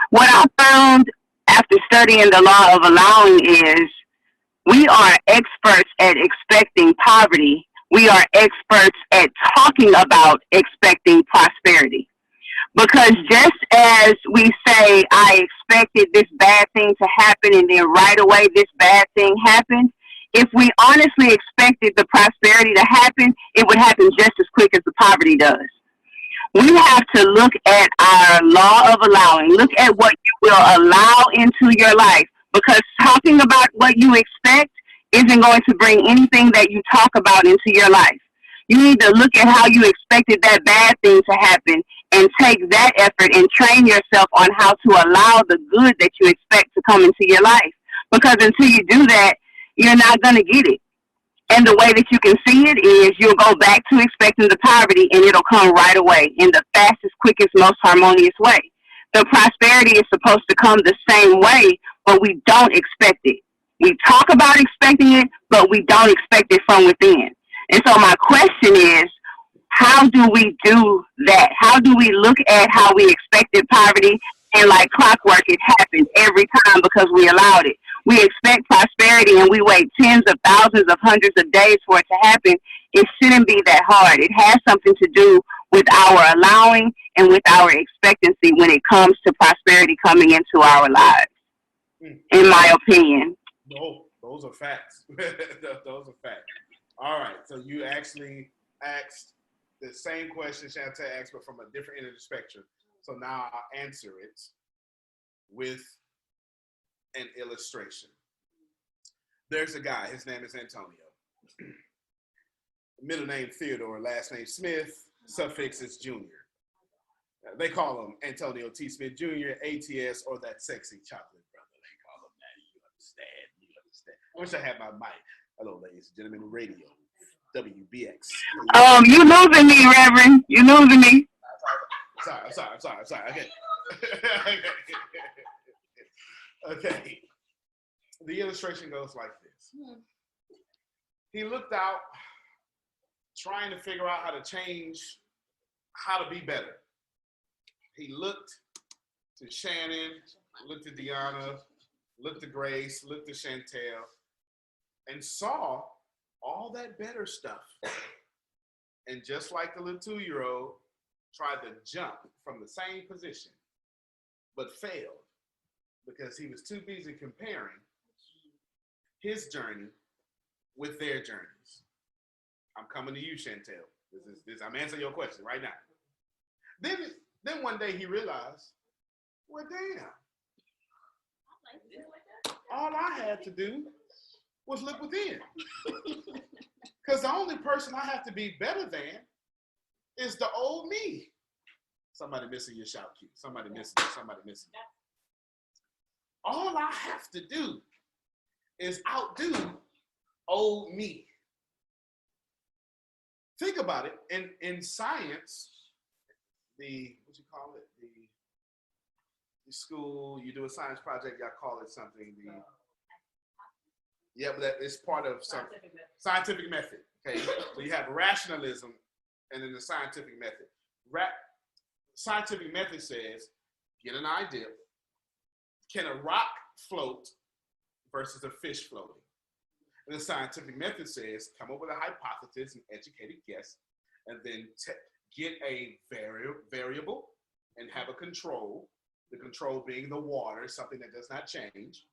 What I found after studying the law of allowing is we are experts at expecting poverty. We are experts at talking about expecting prosperity. Because just as we say, I expected this bad thing to happen, and then right away this bad thing happened, if we honestly expected the prosperity to happen, it would happen just as quick as the poverty does. We have to look at our law of allowing. Look at what you will allow into your life. Because talking about what you expect isn't going to bring anything that you talk about into your life. You need to look at how you expected that bad thing to happen and take that effort and train yourself on how to allow the good that you expect to come into your life. Because until you do that, you're not going to get it. And the way that you can see it is you'll go back to expecting the poverty and it'll come right away in the fastest, quickest, most harmonious way. The prosperity is supposed to come the same way, but we don't expect it. We talk about expecting it, but we don't expect it from within. And so my question is, how do we do that? How do we look at how we expected poverty and like clockwork, it happens every time because we allowed it? We expect prosperity and we wait tens of thousands of hundreds of days for it to happen. It shouldn't be that hard. It has something to do with our allowing and with our expectancy when it comes to prosperity coming into our lives, in my opinion. No, those are facts. Those are facts. All right, so you actually asked the same question Chantel asked, but from a different end of the spectrum. So now I'll answer it with an illustration. There's a guy, his name is Antonio. Middle name Theodore, last name Smith, suffix is Junior. They call him Antonio T. Smith Jr., ATS, or that sexy chocolate brother. They call him that. You understand? You understand? I wish I had my mic. Hello, ladies and gentlemen, radio, WBX. You losing me, Reverend. You losing me. I'm sorry. Okay. Okay. The illustration goes like this. He looked out, trying to figure out how to change, how to be better. He looked to Shannon, looked to Deanna, looked to Grace, looked to Chantel, and saw all that better stuff. And just like the little 2-year-old, tried to jump from the same position, but failed because he was too busy comparing his journey with their journeys. I'm coming to you, Chantel. I'm answering your question right now. Then one day he realized, well, damn. All I had to do was look within. Because the only person I have to be better than is the old me. Somebody missing your shout cue. Somebody missing it. All I have to do is outdo old me. Think about it. In science, the school, you do a science project, y'all call it something. But that is part of something. Scientific method. Okay, so you have rationalism and then the scientific method. Scientific method says, get an idea. Can a rock float versus a fish floating? And the scientific method says, come up with a hypothesis, an educated guess, and then get a variable and have a control. The control being the water, something that does not change.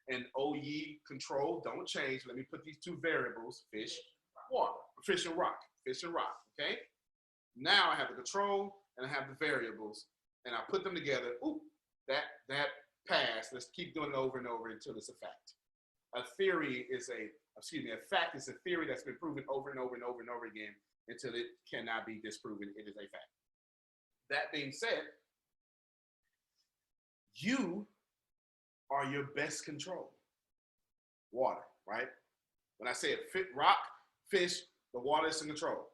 And O ye control, don't change. Let me put these two variables, fish, water, fish and rock, okay? Now I have the control and I have the variables and I put them together. Ooh, that passed. Let's keep doing it over and over until it's a fact. A fact is a theory that's been proven over and over and over and over again until it cannot be disproven. It is a fact. That being said, you are your best control. Water, right? When I say it, rock, fish, the water is in control.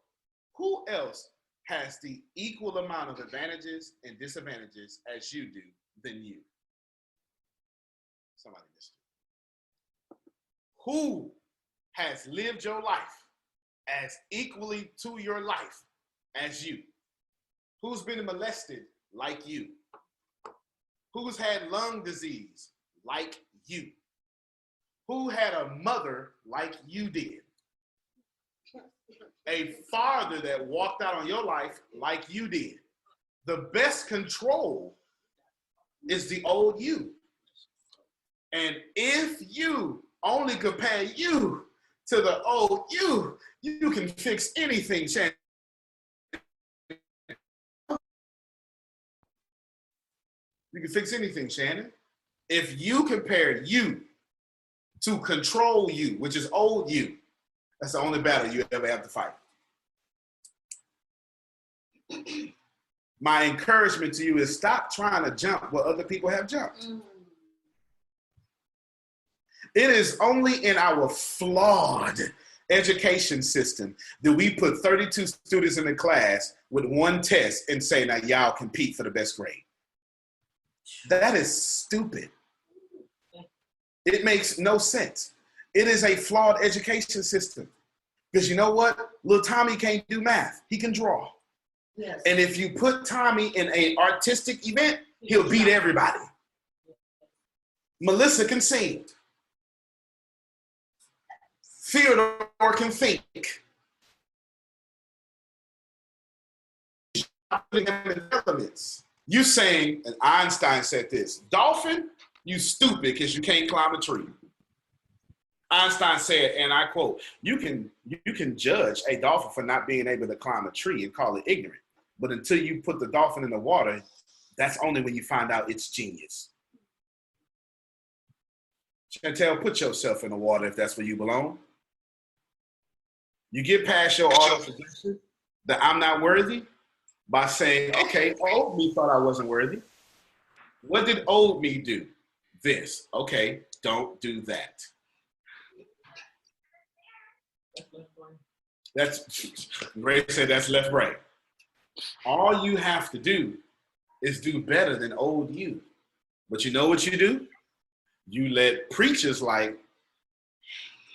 Who else has the equal amount of advantages and disadvantages as you do than you? Somebody missed it. Who has lived your life as equally to your life as you? Who's been molested like you? Who's had lung disease like you? Who had a mother like you did? A father that walked out on your life like you did. The best control is the old you. And if you only compare you to the old you, you can fix anything, Shannon. You can fix anything, Shannon. If you compare you to control you, which is old you. That's the only battle you ever have to fight. My encouragement to you is stop trying to jump where other people have jumped. It is only in our flawed education system that we put 32 students in the class with one test and say, now y'all compete for the best grade. That is stupid. It makes no sense. It is a flawed education system. Because you know what? Little Tommy can't do math. He can draw. Yes. And if you put Tommy in an artistic event, he'll beat everybody. Melissa can sing. Theodore can think. Putting them in elements. You saying, and Einstein said this, dolphin, you stupid because you can't climb a tree. Einstein said, and I quote, you can judge a dolphin for not being able to climb a tree and call it ignorant. But until you put the dolphin in the water, that's only when you find out it's genius. Chantel, put yourself in the water if that's where you belong. You get past your auto-suggestion that I'm not worthy by saying, okay, old me thought I wasn't worthy. What did old me do? This. Okay, don't do that. That's, Ray said that's left brain. All you have to do is do better than old you. But you know what you do? You let preachers like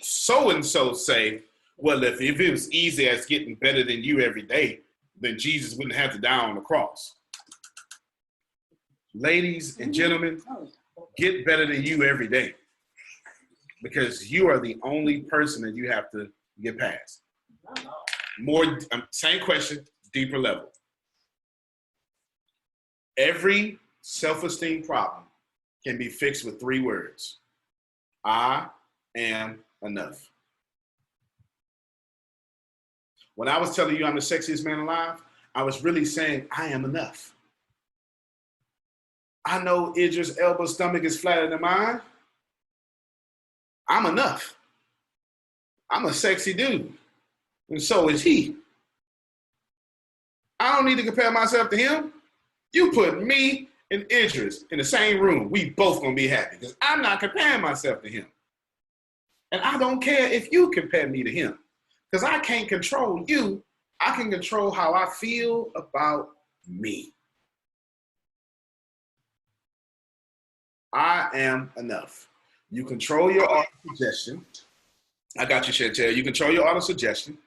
so-and-so say, well, if it was easy as getting better than you every day, then Jesus wouldn't have to die on the cross. Ladies and gentlemen, get better than you every day. Because you are the only person that you have to get past. More, same question, deeper level. Every self-esteem problem can be fixed with 3 words. I am enough. When I was telling you I'm the sexiest man alive, I was really saying I am enough. I know Idris Elba's stomach is flatter than mine. I'm enough. I'm a sexy dude. And so is he. I don't need to compare myself to him. You put me and Idris in the same room, we both gonna be happy because I'm not comparing myself to him. And I don't care if you compare me to him because I can't control you. I can control how I feel about me. I am enough. You control your auto-suggestion. I got you, Chantel. You control your auto-suggestion.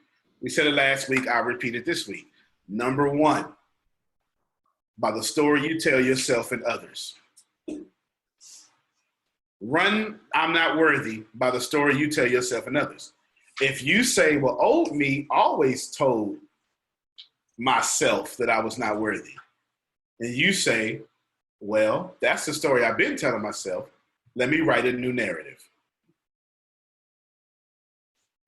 We said it last week. I'll repeat it this week. Number 1, by the story you tell yourself and others. Run, I'm not worthy, by the story you tell yourself and others. If you say, well, old me always told myself that I was not worthy, and you say, well, that's the story I've been telling myself. Let me write a new narrative.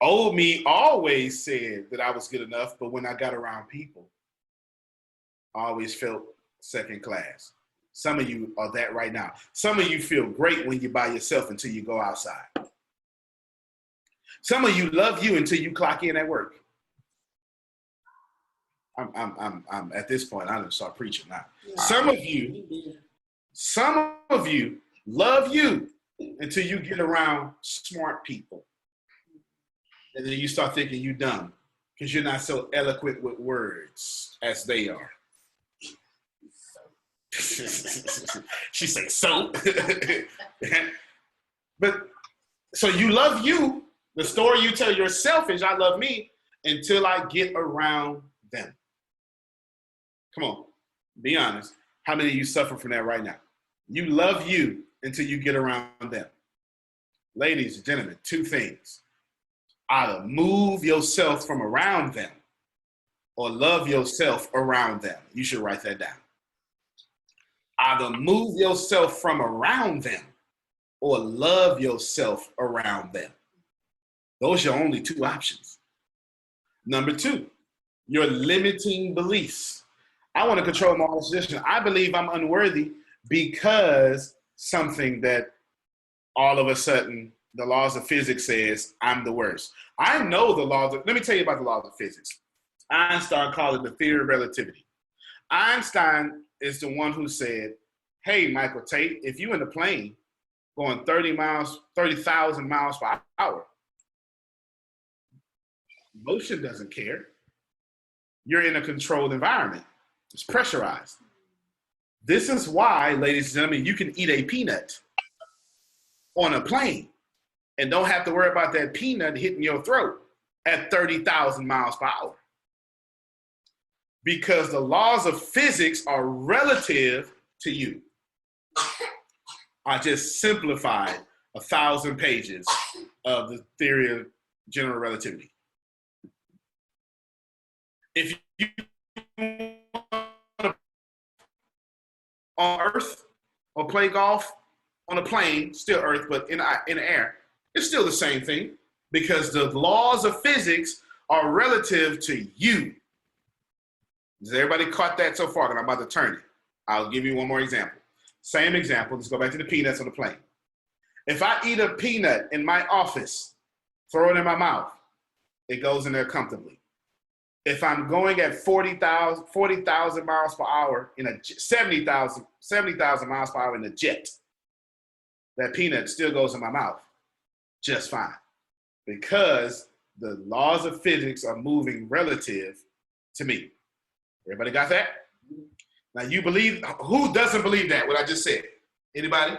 Old me always said that I was good enough, but when I got around people, I always felt second class. Some of you are that right now. Some of you feel great when you're by yourself until you go outside. Some of you love you until you clock in at work. I'm at this point, I'm gonna start preaching now. Some of you love you until you get around smart people. And then you start thinking you dumb because you're not so eloquent with words as they are. She said, so. But so you love you. The story you tell yourself is I love me until I get around them. Come on, be honest. How many of you suffer from that right now? You love you until you get around them. Ladies and gentlemen, 2 things. Either move yourself from around them or love yourself around them. You should write that down. Either move yourself from around them or love yourself around them. Those are your only 2 options. Number 2, your limiting beliefs. I want to control my own position. I believe I'm unworthy because something that all of a sudden the laws of physics says I'm the worst. I know the laws of, let me tell you about the laws of physics. Einstein called it the theory of relativity. Einstein is the one who said, hey, Michael Tate, if you in a plane going 30,000 miles per hour, motion doesn't care. You're in a controlled environment. It's pressurized. This is why, ladies and gentlemen, you can eat a peanut on a plane and don't have to worry about that peanut hitting your throat at 30,000 miles per hour. Because the laws of physics are relative to you. I just simplified 1,000 pages of the theory of general relativity. If you on Earth or play golf on a plane, still Earth, but in the air, it's still the same thing because the laws of physics are relative to you. Has everybody caught that so far? And I'm about to turn it. I'll give you one more example. Same example. Let's go back to the peanuts on the plane. If I eat a peanut in my office, throw it in my mouth, it goes in there comfortably. If I'm going at 40,000 miles per hour in a 70,000 miles per hour in a jet, that peanut still goes in my mouth just fine because the laws of physics are moving relative to me. Everybody got that? Now you believe, who doesn't believe that, what I just said? Anybody?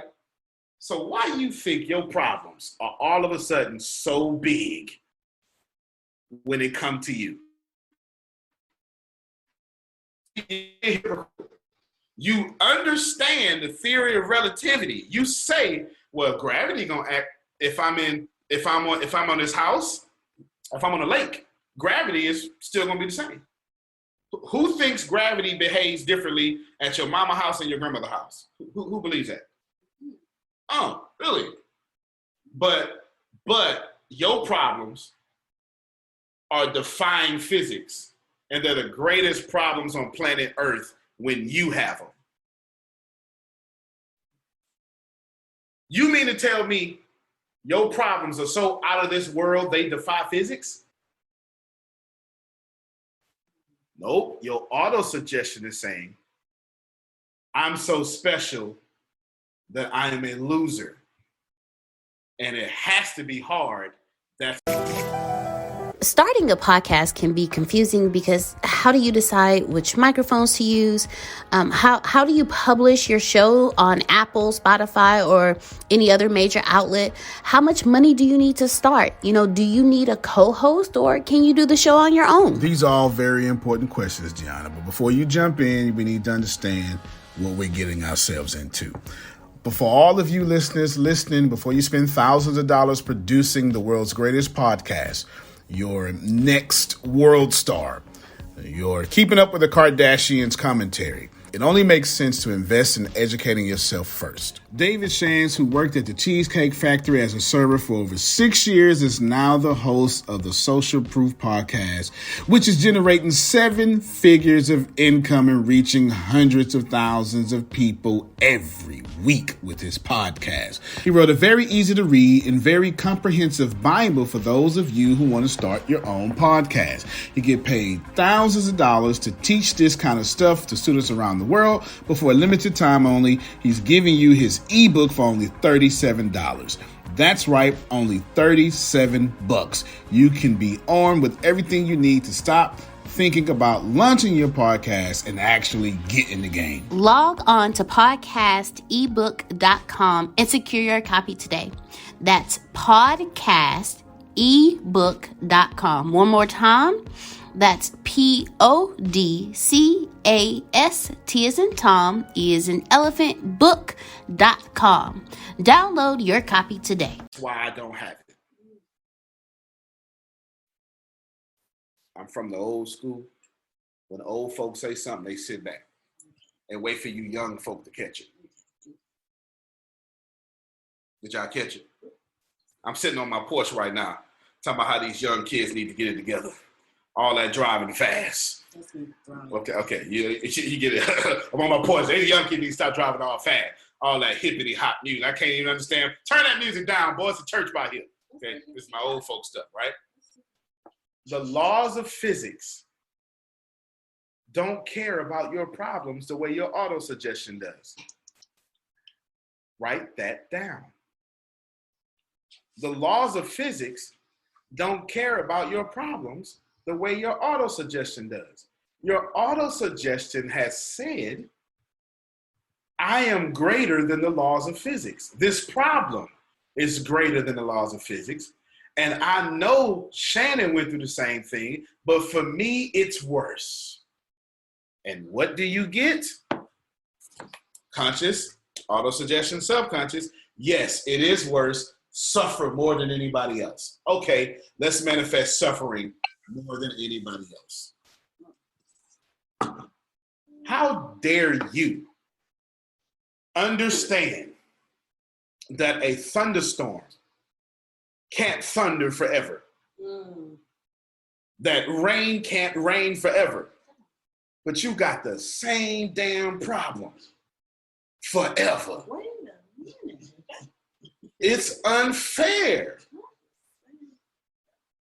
So why do you think your problems are all of a sudden so big when it comes to you? You understand the theory of relativity. You say, well, gravity gonna act if I'm on this house, if I'm on a lake, gravity is still gonna be the same. Who thinks gravity behaves differently at your mama house and your grandmother house? Who believes that? Oh, really? But your problems are defying physics. And they're the greatest problems on planet Earth when you have them. You mean to tell me your problems are so out of this world they defy physics? Nope. Your auto-suggestion is saying, I'm so special that I am a loser. And it has to be hard. Starting a podcast can be confusing because how do you decide which microphones to use? How do you publish your show on Apple, Spotify, or any other major outlet? How much money do you need to start? Do you need a co-host or can you do the show on your own? These are all very important questions, Gianna. But before you jump in, we need to understand what we're getting ourselves into. But for all of you listeners listening, before you spend thousands of dollars producing the world's greatest podcast, your next world star, your Keeping Up with the Kardashians commentary, it only makes sense to invest in educating yourself first. David Shands, who worked at the Cheesecake Factory as a server for over 6 years, is now the host of the Social Proof podcast, which is generating 7 figures of income and reaching hundreds of thousands of people every week with his podcast. He wrote a very easy to read and very comprehensive Bible for those of you who want to start your own podcast. You get paid thousands of dollars to teach this kind of stuff to students around the world, but for a limited time only, he's giving you his ebook for only $37. That's right, only $37. You can be armed with everything you need to stop thinking about launching your podcast and actually get in the game. Log on to podcastebook.com and secure your copy today. That's podcastebook.com. One more time. That's PODCAST as in Tom, E as in elephant, book.com. Download your copy today. That's why I don't have it. I'm from the old school. When the old folks say something, they sit back and wait for you young folk to catch it. Did y'all catch it? I'm sitting on my porch right now, talking about how these young kids need to get it together. All that driving fast. Okay. You get it. I'm on my porch. These young kids need to stop driving all fast. all that hippity hop music. I can't even understand. Turn that music down, boy. It's a church by here. Okay, this is my old folk stuff, right? The laws of physics don't care about your problems the way your auto-suggestion does. Write that down. The laws of physics don't care about your problems the way your auto-suggestion does. Your auto-suggestion has said, I am greater than the laws of physics. This problem is greater than the laws of physics. And I know Shannon went through the same thing, but for me, it's worse. And what do you get? Conscious, auto-suggestion, subconscious. Yes, it is worse. Suffer more than anybody else. Okay, let's manifest suffering more than anybody else. How dare you understand that a thunderstorm can't thunder forever? That rain can't rain forever. But you got the same damn problem forever. It's unfair.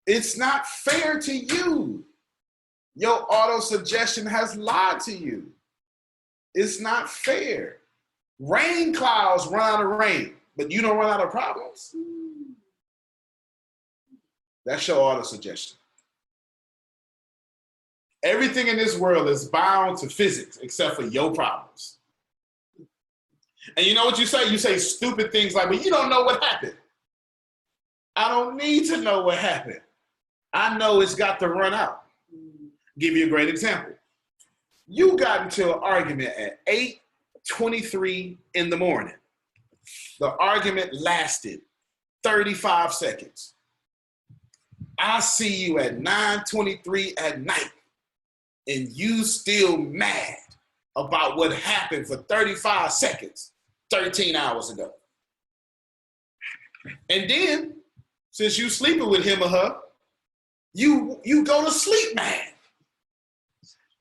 It's not fair to you. Your auto-suggestion has lied to you. It's not fair. Rain clouds run out of rain, but you don't run out of problems. That's your auto-suggestion. Everything in this world is bound to physics except for your problems. And you know what you say? You say stupid things like, well, you don't know what happened. I don't need to know what happened. I know it's got to run out. Give you a great example. You got into an argument at 8:23 in the morning. The argument lasted 35 seconds. I see you at 9:23 at night, and you still mad about what happened for 35 seconds 13 hours ago. And then, since you sleeping with him or her, you go to sleep mad.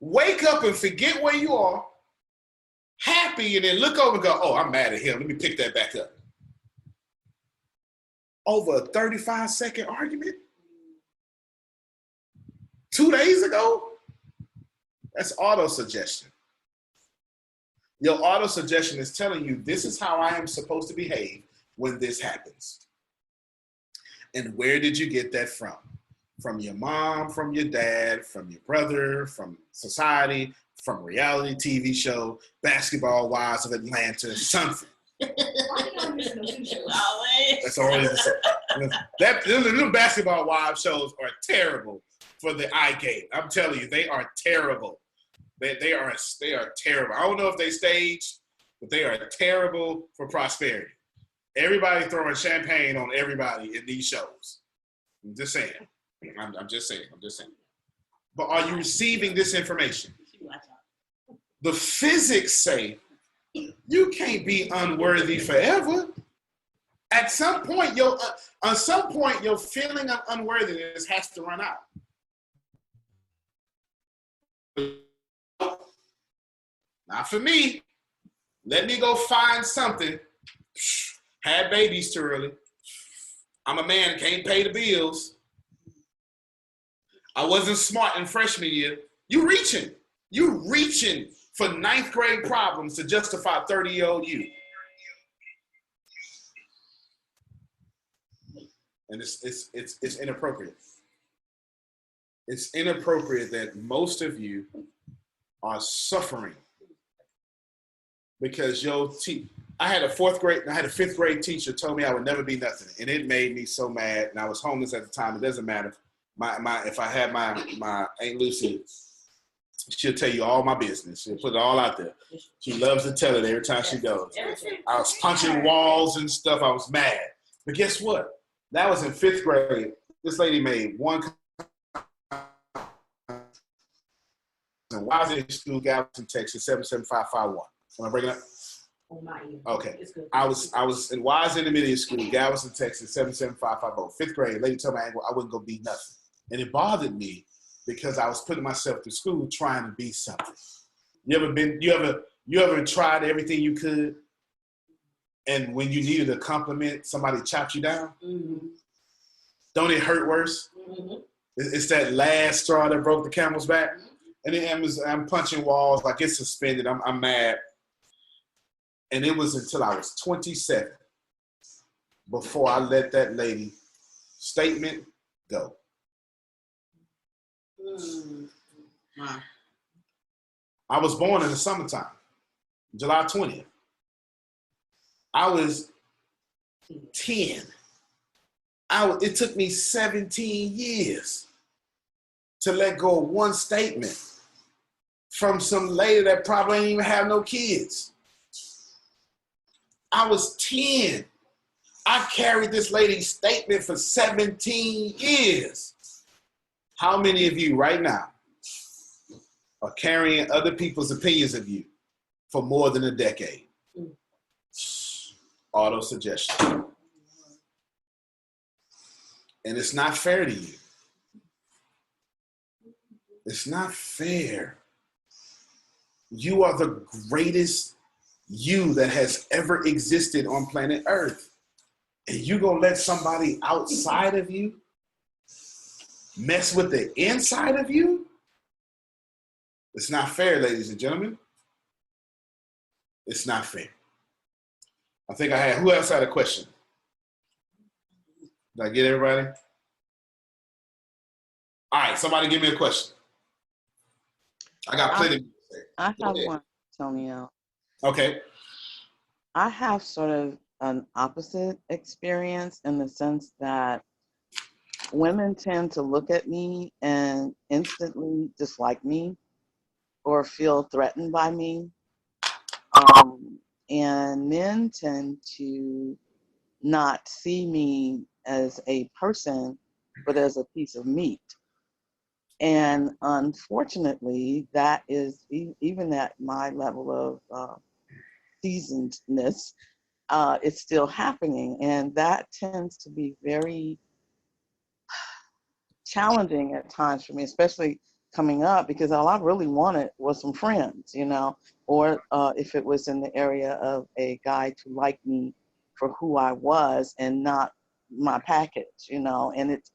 Wake up and forget where you are, happy, and then look over and go, oh, I'm mad at him. Let me pick that back up. Over a 35-second argument? 2 days ago? That's auto-suggestion. Your auto-suggestion is telling you this is how I am supposed to behave when this happens. And where did you get that from? From your mom, from your dad, from your brother, from society, from a reality TV show, Basketball Wives of Atlanta, something. That's always the little Basketball Wives shows are terrible for the eye gate. I'm telling you, they are terrible. They are terrible. I don't know if they staged, but they are terrible for prosperity. Everybody throwing champagne on everybody in these shows. I'm just saying. I'm just saying. But are you receiving this information? The physics say you can't be unworthy forever. At some point, your feeling of unworthiness has to run out. Not for me. Let me go find something. Had babies too early. I'm a man and can't pay the bills. I wasn't smart in freshman year. You reaching for 9th grade problems to justify 30-year-old you. And it's inappropriate. It's inappropriate that most of you are suffering because I had a 5th grade teacher told me I would never be nothing, and it made me so mad. And I was homeless at the time. It doesn't matter. If I had my Aunt Lucy, she'll tell you all my business. She'll put it all out there. She loves to tell it every time she goes. I was punching walls and stuff. I was mad. But guess what? That was in 5th grade. This lady made one. And why was it in school, Galveston, Texas, 77551? Am I breaking up? Okay. I was in Wise Intermediate School, Galveston, Texas, 77550. 5th grade. Lady told me I wasn't gonna be nothing, and it bothered me because I was putting myself through school trying to be something. You ever tried everything you could, And when you needed a compliment, somebody chopped you down? Mm-hmm. Don't it hurt worse? Mm-hmm. It's that last straw that broke the camel's back. And then I'm punching walls, I get suspended, I'm mad. And it was until I was 27 before I let that lady statement go. Wow. I was born in the summertime, July 20th. I was 10. It took me 17 years to let go of one statement from some lady that probably ain't even have no kids. I was 10. I carried this lady's statement for 17 years. How many of you right now are carrying other people's opinions of you for more than a decade? Auto suggestion. And it's not fair to you. It's not fair. You are the greatest you that has ever existed on planet Earth. And you gonna let somebody outside of you mess with the inside of you? It's not fair, ladies and gentlemen. It's not fair. I think who else had a question? Did I get everybody? All right, somebody give me a question. I got plenty to say. I have one, Antonio. Okay. I have sort of an opposite experience in the sense that women tend to look at me and instantly dislike me or feel threatened by me. And men tend to not see me as a person, but as a piece of meat. And unfortunately, that is, even at my level of seasonedness, it's still happening. And that tends to be very challenging at times for me, especially coming up, because all I really wanted was some friends, you know, or if it was in the area of a guy to like me for who I was and not my package, you know. And it's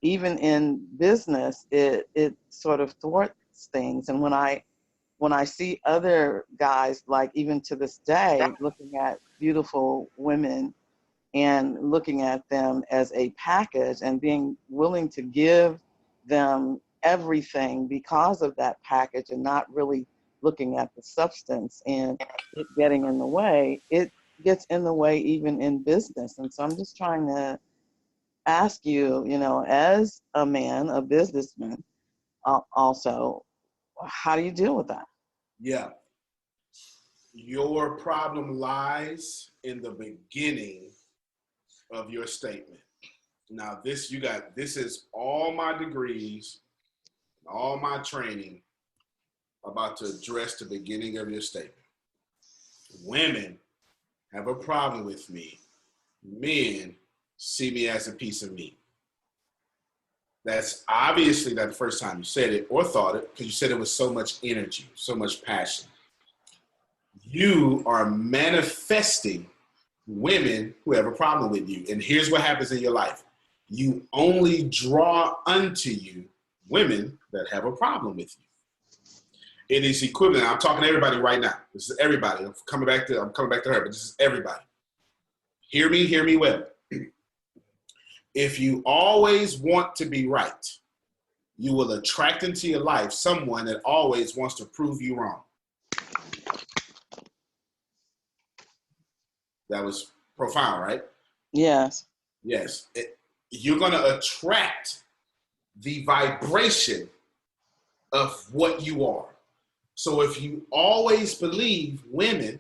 even in business, it sort of thwarts things. And when I see other guys, like even to this day, looking at beautiful women and looking at them as a package and being willing to give them everything because of that package and not really looking at the substance and it getting in the way, it gets in the way even in business. And so I'm just trying to ask you, you know, as a man, a businessman, also, how do you deal with that? Yeah. Your problem lies in the beginning of your statement. Now, this is all my degrees, all my training about to address the beginning of your statement. Women have a problem with me. Men see me as a piece of meat. That's obviously not the first time you said it or thought it, because you said it with so much energy, so much passion. You are manifesting women who have a problem with you. And here's what happens in your life. You only draw unto you women that have a problem with you. It is equivalent. I'm talking to everybody right now. This is everybody. I'm coming back to her, but this is everybody. Hear me well. If you always want to be right, you will attract into your life someone that always wants to prove you wrong. That was profound, right? Yes. Yes. You're going to attract the vibration of what you are. So if you always believe women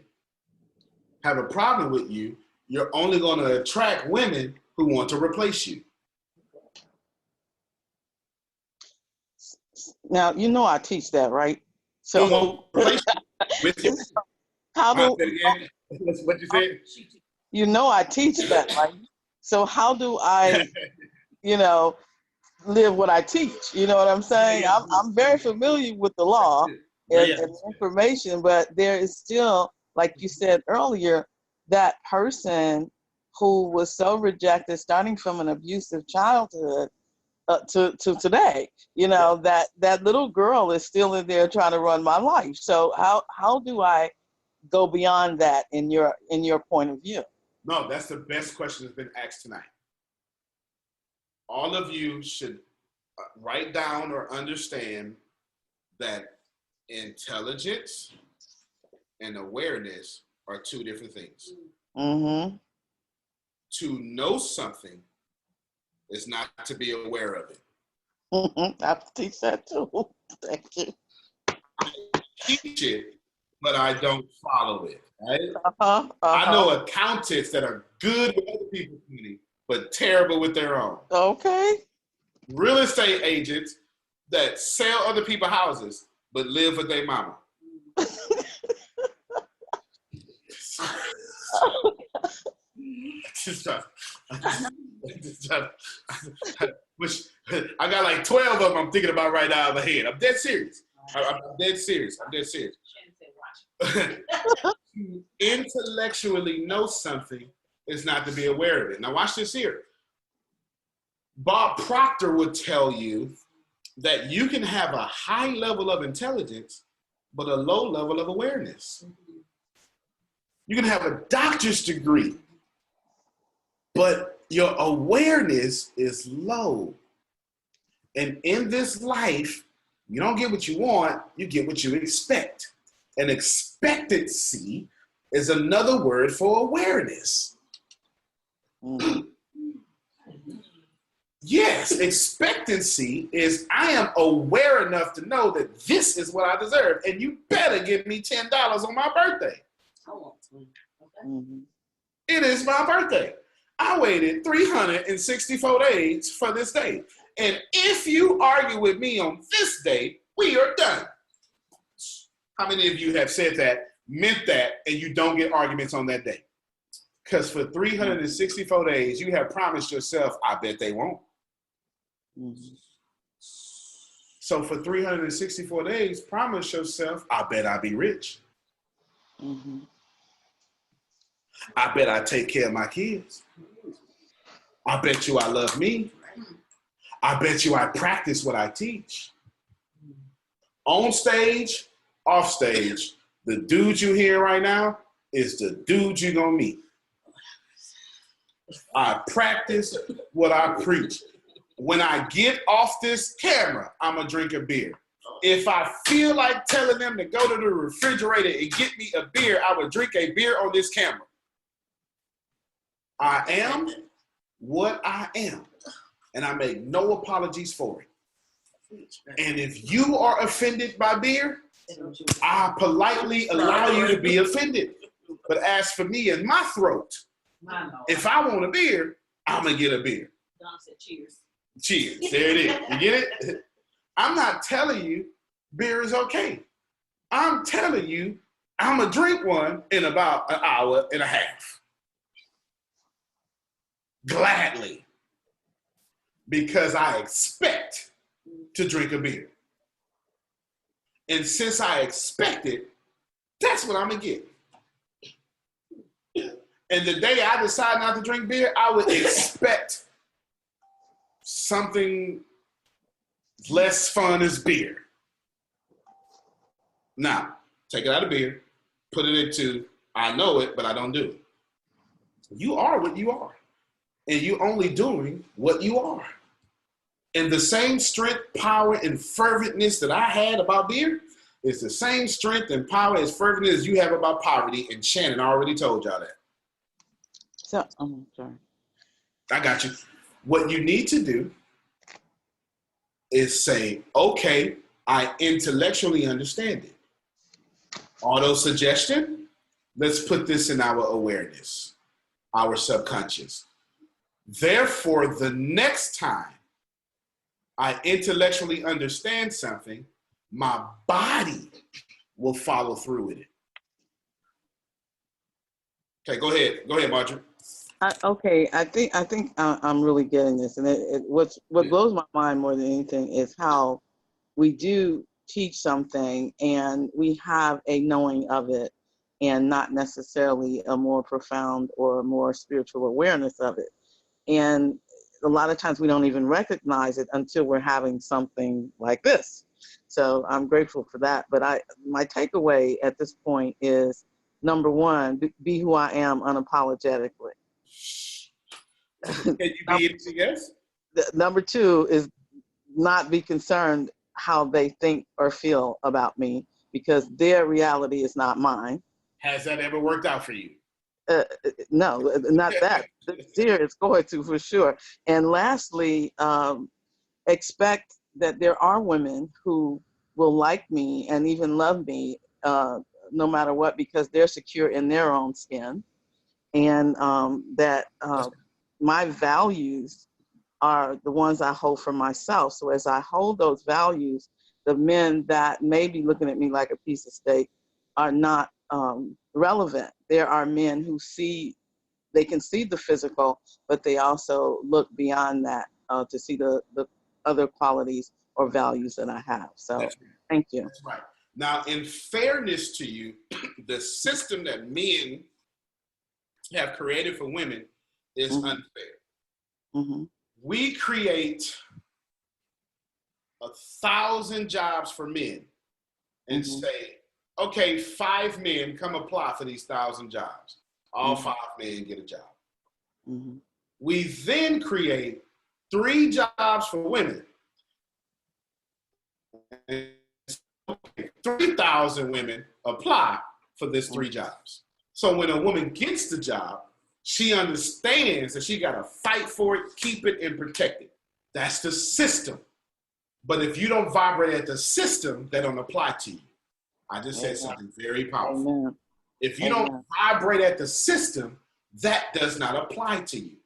have a problem with you, you're only going to attract women who want to replace you. Now, you know I teach that, right? So with you. How do what you said? You know I teach that, right? So how do I, you know, live what I teach? You know what I'm saying? I'm very familiar with the law and information, but there is still, like you said earlier, that person who was so rejected, starting from an abusive childhood to today, that little girl is still in there trying to run my life. So how do I go beyond that in your point of view? No, that's the best question that's been asked tonight. All of you should write down or understand that intelligence and awareness are two different things. Mm-hmm. To know something is not to be aware of it. Mm-hmm. I teach that too. Thank you. I teach it, but I don't follow it. Right? Uh-huh. I know accountants that are good with other people's money, but terrible with their own. Okay. Real estate agents that sell other people's houses, but live with their mama. Which I got like 12 of them I'm thinking about right now in my head. I'm dead serious. I'm dead serious. To intellectually know something is not to be aware of it. Now watch this here. Bob Proctor would tell you that you can have a high level of intelligence, but a low level of awareness. You can have a doctor's degree, but your awareness is low. And in this life, you don't get what you want, you get what you expect. And expectancy is another word for awareness. Mm-hmm. Yes, expectancy is I am aware enough to know that this is what I deserve, and you better give me $10 on my birthday. Mm-hmm. It is my birthday. I waited 364 days for this day. And if you argue with me on this day, we are done. How many of you have said that, meant that, and you don't get arguments on that day? Because for 364 days, you have promised yourself, I bet they won't. Mm-hmm. So for 364 days, promise yourself, I bet I'll be rich. Mm-hmm. I bet I take care of my kids. I bet you I love me. I bet you I practice what I teach. On stage, off stage, the dude you hear right now is the dude you're going to meet. I practice what I preach. When I get off this camera, I'm going to drink a beer. If I feel like telling them to go to the refrigerator and get me a beer, I would drink a beer on this camera. I am what I am, and I make no apologies for it. And if you are offended by beer, I politely allow you to be offended. But as for me and my throat, if I want a beer, I'm going to get a beer. Don said cheers. Cheers. There it is. You get it? I'm not telling you beer is okay. I'm telling you I'm going to drink one in about an hour and a half. Gladly. Because I expect to drink a beer. And since I expect it, that's what I'm going to get. And the day I decide not to drink beer, I would expect something less fun as beer. Now, take it out of beer, put it into I know it, but I don't do it. You are what you are. And you're only doing what you are. And the same strength, power, and ferventness that I had about beer is the same strength and power and ferventness as you have about poverty. And Shannon already told y'all that. So, sorry. I got you. What you need to do is say, okay, I intellectually understand it. Auto-suggestion, let's put this in our awareness, our subconscious. Therefore, the next time I intellectually understand something, my body will follow through with it. Okay, go ahead. Go ahead, Marjorie. I think I'm really getting this, and what blows my mind more than anything is how we do teach something and we have a knowing of it, and not necessarily a more profound or more spiritual awareness of it. And a lot of times we don't even recognize it until we're having something like this. So I'm grateful for that. But my takeaway at this point is, number one, be who I am unapologetically. Can you be anything else? Number two is not be concerned how they think or feel about me, because their reality is not mine. Has that ever worked out for you? No, not that. This year it's going to, for sure. And lastly, expect that there are women who will like me and even love me no matter what, because they're secure in their own skin. And that my values are the ones I hold for myself. So as I hold those values, the men that may be looking at me like a piece of steak are not relevant. There are men who they can see the physical, but they also look beyond that to see the other qualities or values that I have. So thank you. That's right. Now, in fairness to you, the system that men have created for women is unfair. Mm-hmm. We create 1,000 jobs for men and say, okay, 5 men come apply for these 1,000 jobs. All 5 men get a job. Mm-hmm. We then create 3 jobs for women. 3,000 women apply for this 3 jobs. So when a woman gets the job, she understands that she got to fight for it, keep it, and protect it. That's the system. But if you don't vibrate at the system, they don't apply to you. I just said something very powerful. Amen. If you don't vibrate at the system, that does not apply to you.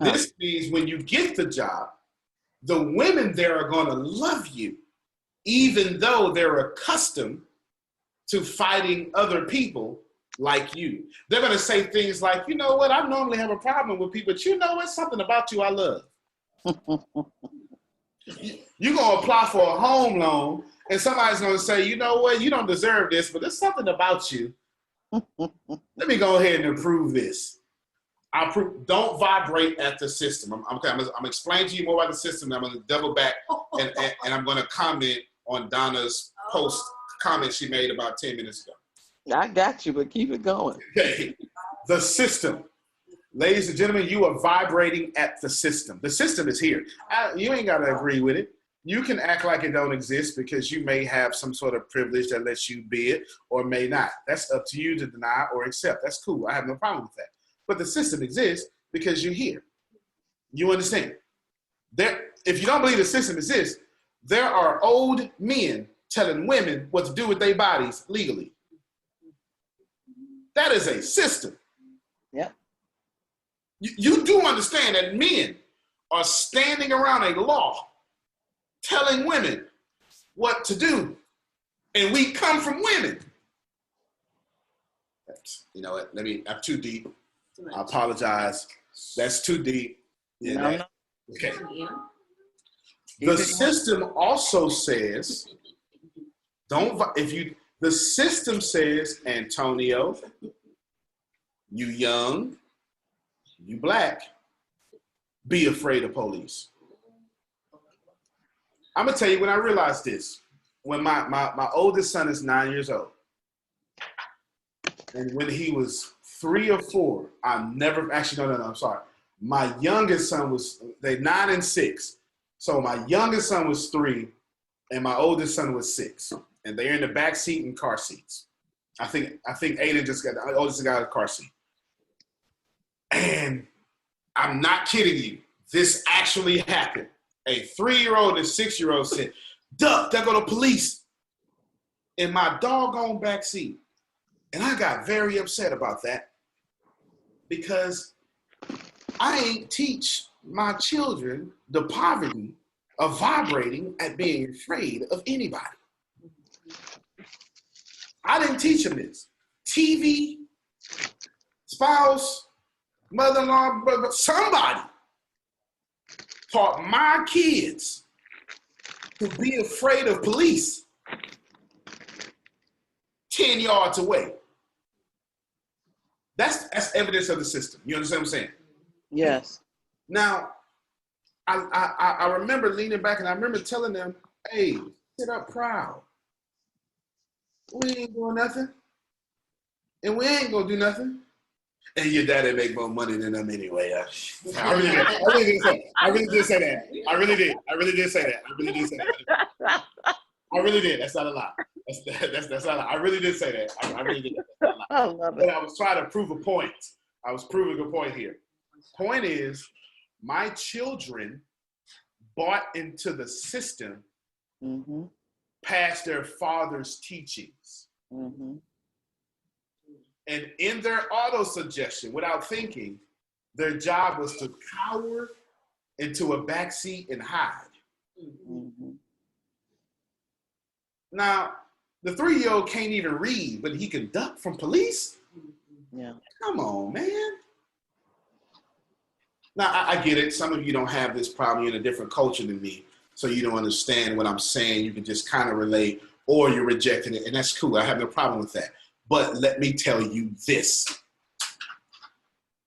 This means when you get the job, the women there are going to love you, even though they're accustomed to fighting other people like you. They're going to say things like, you know what, I normally have a problem with people, but you know what, something about you I love. You're going to apply for a home loan, and somebody's going to say, you know what, you don't deserve this, but there's something about you. Let me go ahead and approve this. Don't vibrate at the system. I'm explaining to you more about the system. I'm going to double back, and I'm going to comment on Donna's post comment she made about 10 minutes ago. I got you, but keep it going. Okay. The system. Ladies and gentlemen, you are vibrating at the system. The system is here. You ain't got to agree with it. You can act like it don't exist because you may have some sort of privilege that lets you be it or may not. That's up to you to deny or accept. That's cool. I have no problem with that. But the system exists because you're here. You understand? If you don't believe the system exists, there are old men telling women what to do with their bodies legally. That is a system. Yeah. You do understand that men are standing around a law telling women what to do, and we come from women. You know what? I'm too deep. I apologize. That's too deep. Yeah, okay. The system also says, the system says, Antonio, you young, you black, be afraid of police. I'm going to tell you when I realized this. When my oldest son is 9 years old, and when he was 3 or 4, I'm sorry. My youngest son they're 9 and 6. So my youngest son was 3, and my oldest son was 6. And they're in the back seat in car seats. I think Aiden the oldest got a car seat. And I'm not kidding you. This actually happened. A 3-year-old and 6-year-old said, "Duck, there go the police," in my doggone back seat. And I got very upset about that because I ain't teach my children the poverty of vibrating at being afraid of anybody. I didn't teach them this. TV, spouse, mother-in-law, brother, somebody taught my kids to be afraid of police 10 yards away. That's evidence of the system. You understand what I'm saying? Yes. Now, I remember leaning back and I remember telling them, hey, sit up proud. We ain't doing nothing. And we ain't gonna do nothing. And your daddy make more money than them anyway. I really did. I really did say that. I really did. I really did say that. I really did say that. I really did. That's not a lie. That's not a lie. I really did say that. I really did. That's not a lie. I love But it. I was trying to prove a point. I was proving a point here. Point is, my children bought into the system Mm-hmm. past their father's teachings. Mm-hmm. And in their auto-suggestion, without thinking, their job was to cower into a backseat and hide. Mm-hmm. Now, the 3-year-old can't even read, but he can duck from police? Yeah. Come on, man. Now, I get it. Some of you don't have this problem. You're in a different culture than me, so you don't understand what I'm saying. You can just kind of relate, or you're rejecting it, and that's cool. I have no problem with that. But let me tell you this.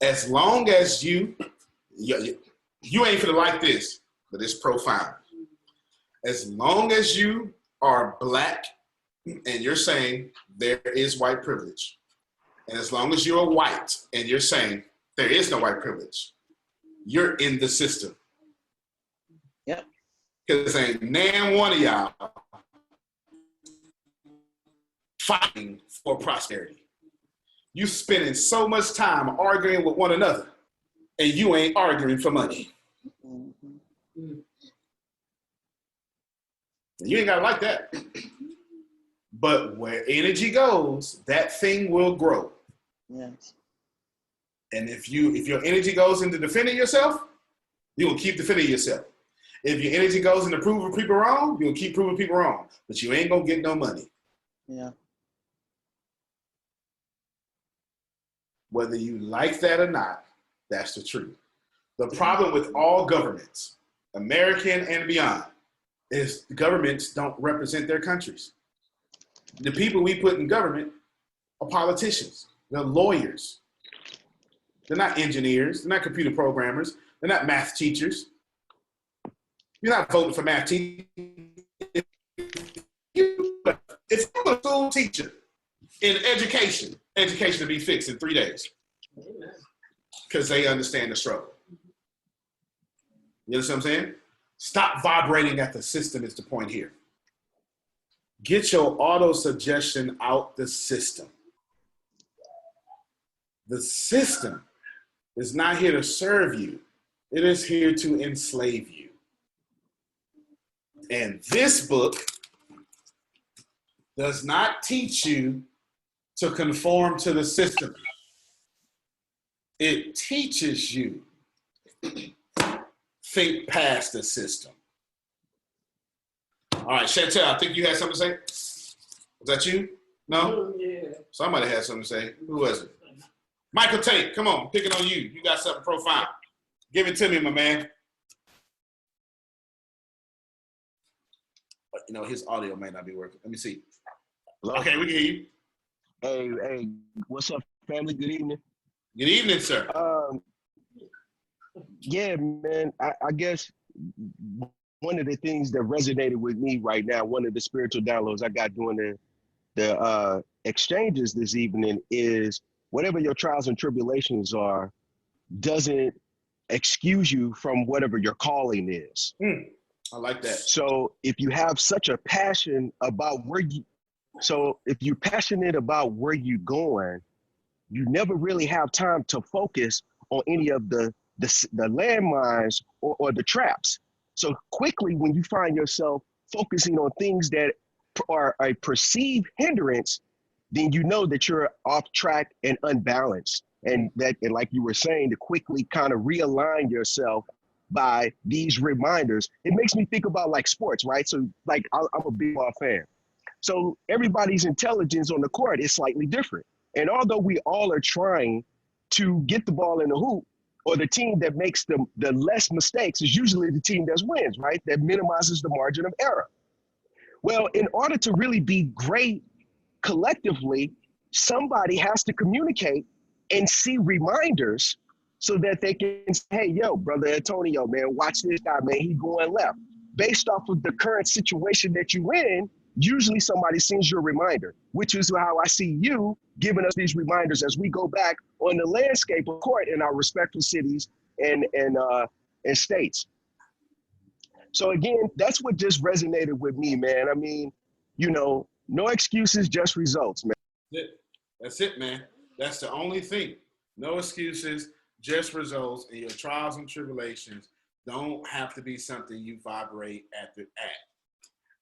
As long as you ain't finna like this, but it's profound. As long as you are black and you're saying there is white privilege, and as long as you're white and you're saying there is no white privilege, you're in the system. Yep. Because ain't nan one of y'all fighting for prosperity. You spending so much time arguing with one another, and you ain't arguing for money. Mm-hmm. You ain't gotta like that. But where energy goes, that thing will grow. Yes. And if your energy goes into defending yourself, you will keep defending yourself. If your energy goes into proving people wrong, you'll keep proving people wrong. But you ain't gonna get no money. Yeah. Whether you like that or not, that's the truth. The problem with all governments, American and beyond, is governments don't represent their countries. The people we put in government are politicians. They're lawyers. They're not engineers. They're not computer programmers. They're not math teachers. You're not voting for math teachers. If you're a school teacher in education will be fixed in 3 days because they understand the struggle. You understand what I'm saying? Stop vibrating at the system is the point here. Get your auto-suggestion out the system. The system is not here to serve you. It is here to enslave you. And this book does not teach you to conform to the system. It teaches you think past the system. All right, Chantel, I think you had something to say. Was that you? No? Yeah. Somebody had something to say. Who was it? Michael Tate, come on, picking on you. You got something profound. Give it to me, my man. But, you know, his audio might not be working. Let me see. Hello? Okay, we can hear you. Hey, what's up, family? Good evening. Good evening, sir. Yeah, man, I guess one of the things that resonated with me right now, one of the spiritual downloads I got during the exchanges this evening is whatever your trials and tribulations are, doesn't excuse you from whatever your calling is. I like that. So if you have such a passion about if you're passionate about where you're going, you never really have time to focus on any of the landmines or the traps. So quickly, when you find yourself focusing on things that are a perceived hindrance, then you know that you're off track and unbalanced. And like you were saying, to quickly kind of realign yourself by these reminders. It makes me think about like sports, right? So like I'm a big ball fan. So everybody's intelligence on the court is slightly different. And although we all are trying to get the ball in the hoop, or the team that makes the less mistakes is usually the team that wins, right? That minimizes the margin of error. Well, in order to really be great collectively, somebody has to communicate and see reminders so that they can say, hey, yo, brother Antonio, man, watch this guy, man, he going left. Based off of the current situation that you're in, usually somebody sends you a reminder, which is how I see you giving us these reminders as we go back on the landscape of court in our respective cities and states. So again, that's what just resonated with me, man. I mean, you know, no excuses, just results, man. That's it, man. That's the only thing. No excuses, just results, and your trials and tribulations don't have to be something you vibrate at.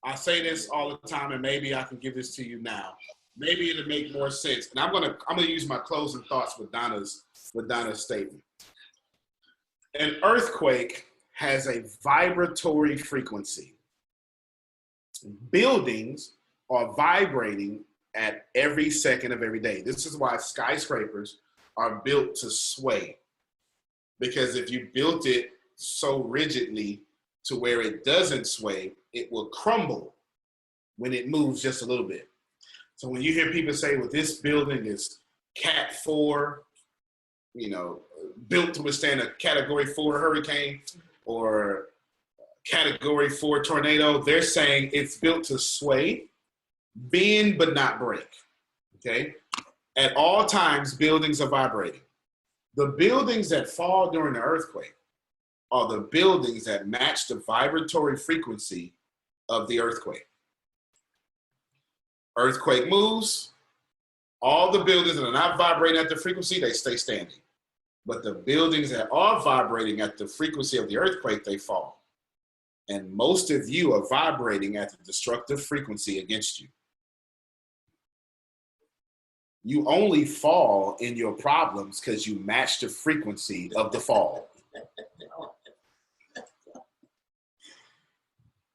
I say this all the time, and maybe I can give this to you now. Maybe it'll make more sense. And I'm gonna use my closing thoughts with Donna's statement. An earthquake has a vibratory frequency. Buildings are vibrating at every second of every day. This is why skyscrapers are built to sway. Because if you built it so rigidly to where it doesn't sway, it will crumble when it moves just a little bit. So when you hear people say, well, this building is Cat 4, you know, built to withstand a Category 4 hurricane or Category 4 tornado, they're saying it's built to sway, bend, but not break, okay? At all times, buildings are vibrating. The buildings that fall during the earthquake are the buildings that match the vibratory frequency of the earthquake. Earthquake moves, all the buildings that are not vibrating at the frequency, they stay standing. But the buildings that are vibrating at the frequency of the earthquake, they fall. And most of you are vibrating at the destructive frequency against you. You only fall in your problems because you match the frequency of the fall.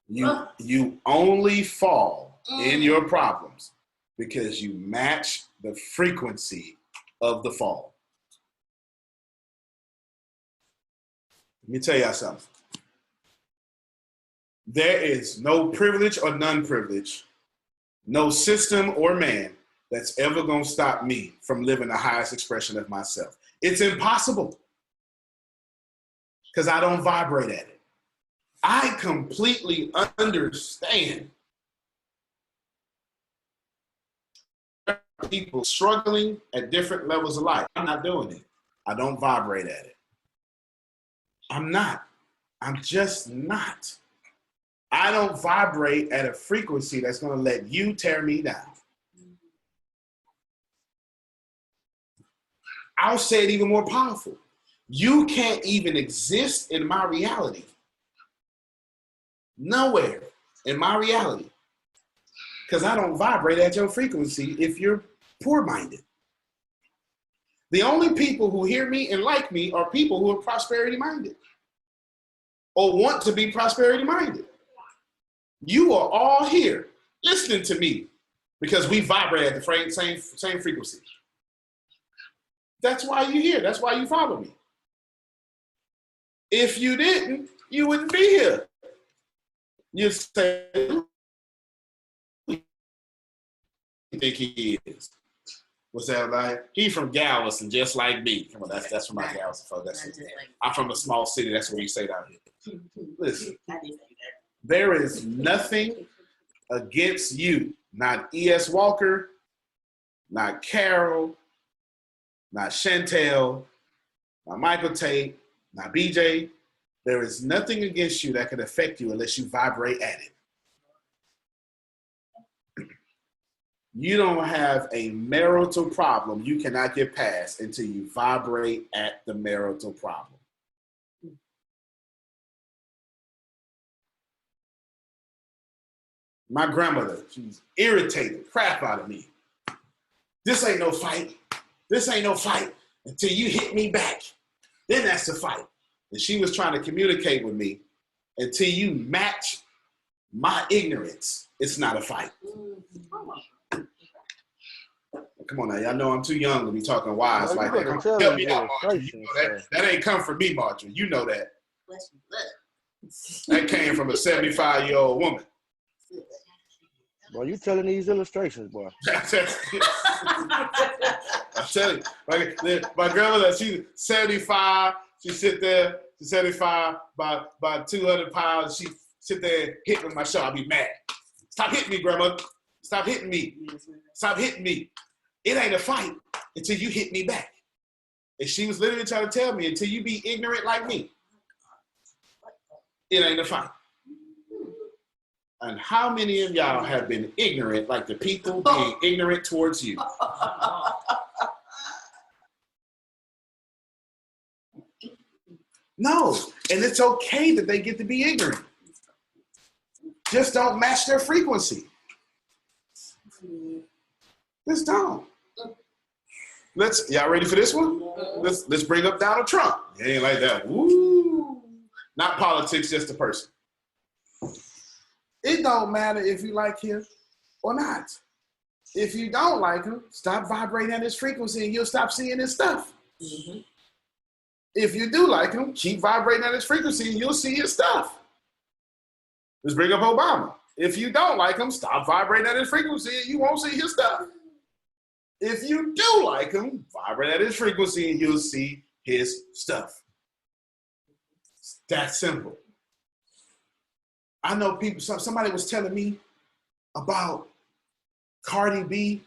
You only fall in your problems because you match the frequency of the fall. Let me tell y'all something. There is no privilege or non-privilege, no system or man that's ever gonna stop me from living the highest expression of myself. It's impossible because I don't vibrate at it. I completely understand people struggling at different levels of life. I'm not doing it. I don't vibrate at it. I'm not. I'm just not. I don't vibrate at a frequency that's going to let you tear me down. I'll say it even more powerful. You can't even exist in my reality. Nowhere in my reality. Because I don't vibrate at your frequency if you're poor-minded. The only people who hear me and like me are people who are prosperity-minded or want to be prosperity-minded. You are all here listening to me because we vibrate at the same frequency. That's why you're here. That's why you follow me. If you didn't, you wouldn't be here. You'd say, who do you think he is? What's that like? He's from Galveston, just like me. Come on, that's from my Galveston folks. I'm from a small city. That's what we say down here. Listen, there is nothing against you. Not E.S. Walker, not Carol, not Chantel, not Michael Tate, not BJ. There is nothing against you that can affect you unless you vibrate at it. You don't have a marital problem you cannot get past until you vibrate at the marital problem. My grandmother, she's irritated the crap out of me. This ain't no fight. This ain't no fight until you hit me back. Then that's the fight. And she was trying to communicate with me until you match my ignorance. It's not a fight. Come on now, y'all know I'm too young to be talking wise like that. Help me out, Marjorie. You know that ain't come from me, Marjorie. You know that. That came from a 75-year-old woman. Boy, you telling these illustrations, boy. I telling you. My grandmother, she's 75. She sit there, she's 75, about 200 pounds. She sit there and hit me with my shoulder. I'll be mad. Stop hitting me, grandma. Stop hitting me. Stop hitting me. It ain't a fight until you hit me back. And she was literally trying to tell me, until you be ignorant like me, it ain't a fight. And how many of y'all have been ignorant like the people being ignorant towards you? No, and it's okay that they get to be ignorant. Just don't match their frequency. Just don't. Y'all ready for this one? Let's bring up Donald Trump. It ain't like that. Woo. Not politics, just a person. It don't matter if you like him or not. If you don't like him, stop vibrating at his frequency and you'll stop seeing his stuff. Mm-hmm. If you do like him, keep vibrating at his frequency and you'll see his stuff. Let's bring up Obama. If you don't like him, stop vibrating at his frequency and you won't see his stuff. If you do like him, vibrate at his frequency and you'll see his stuff. It's that simple. I know people, somebody was telling me about Cardi B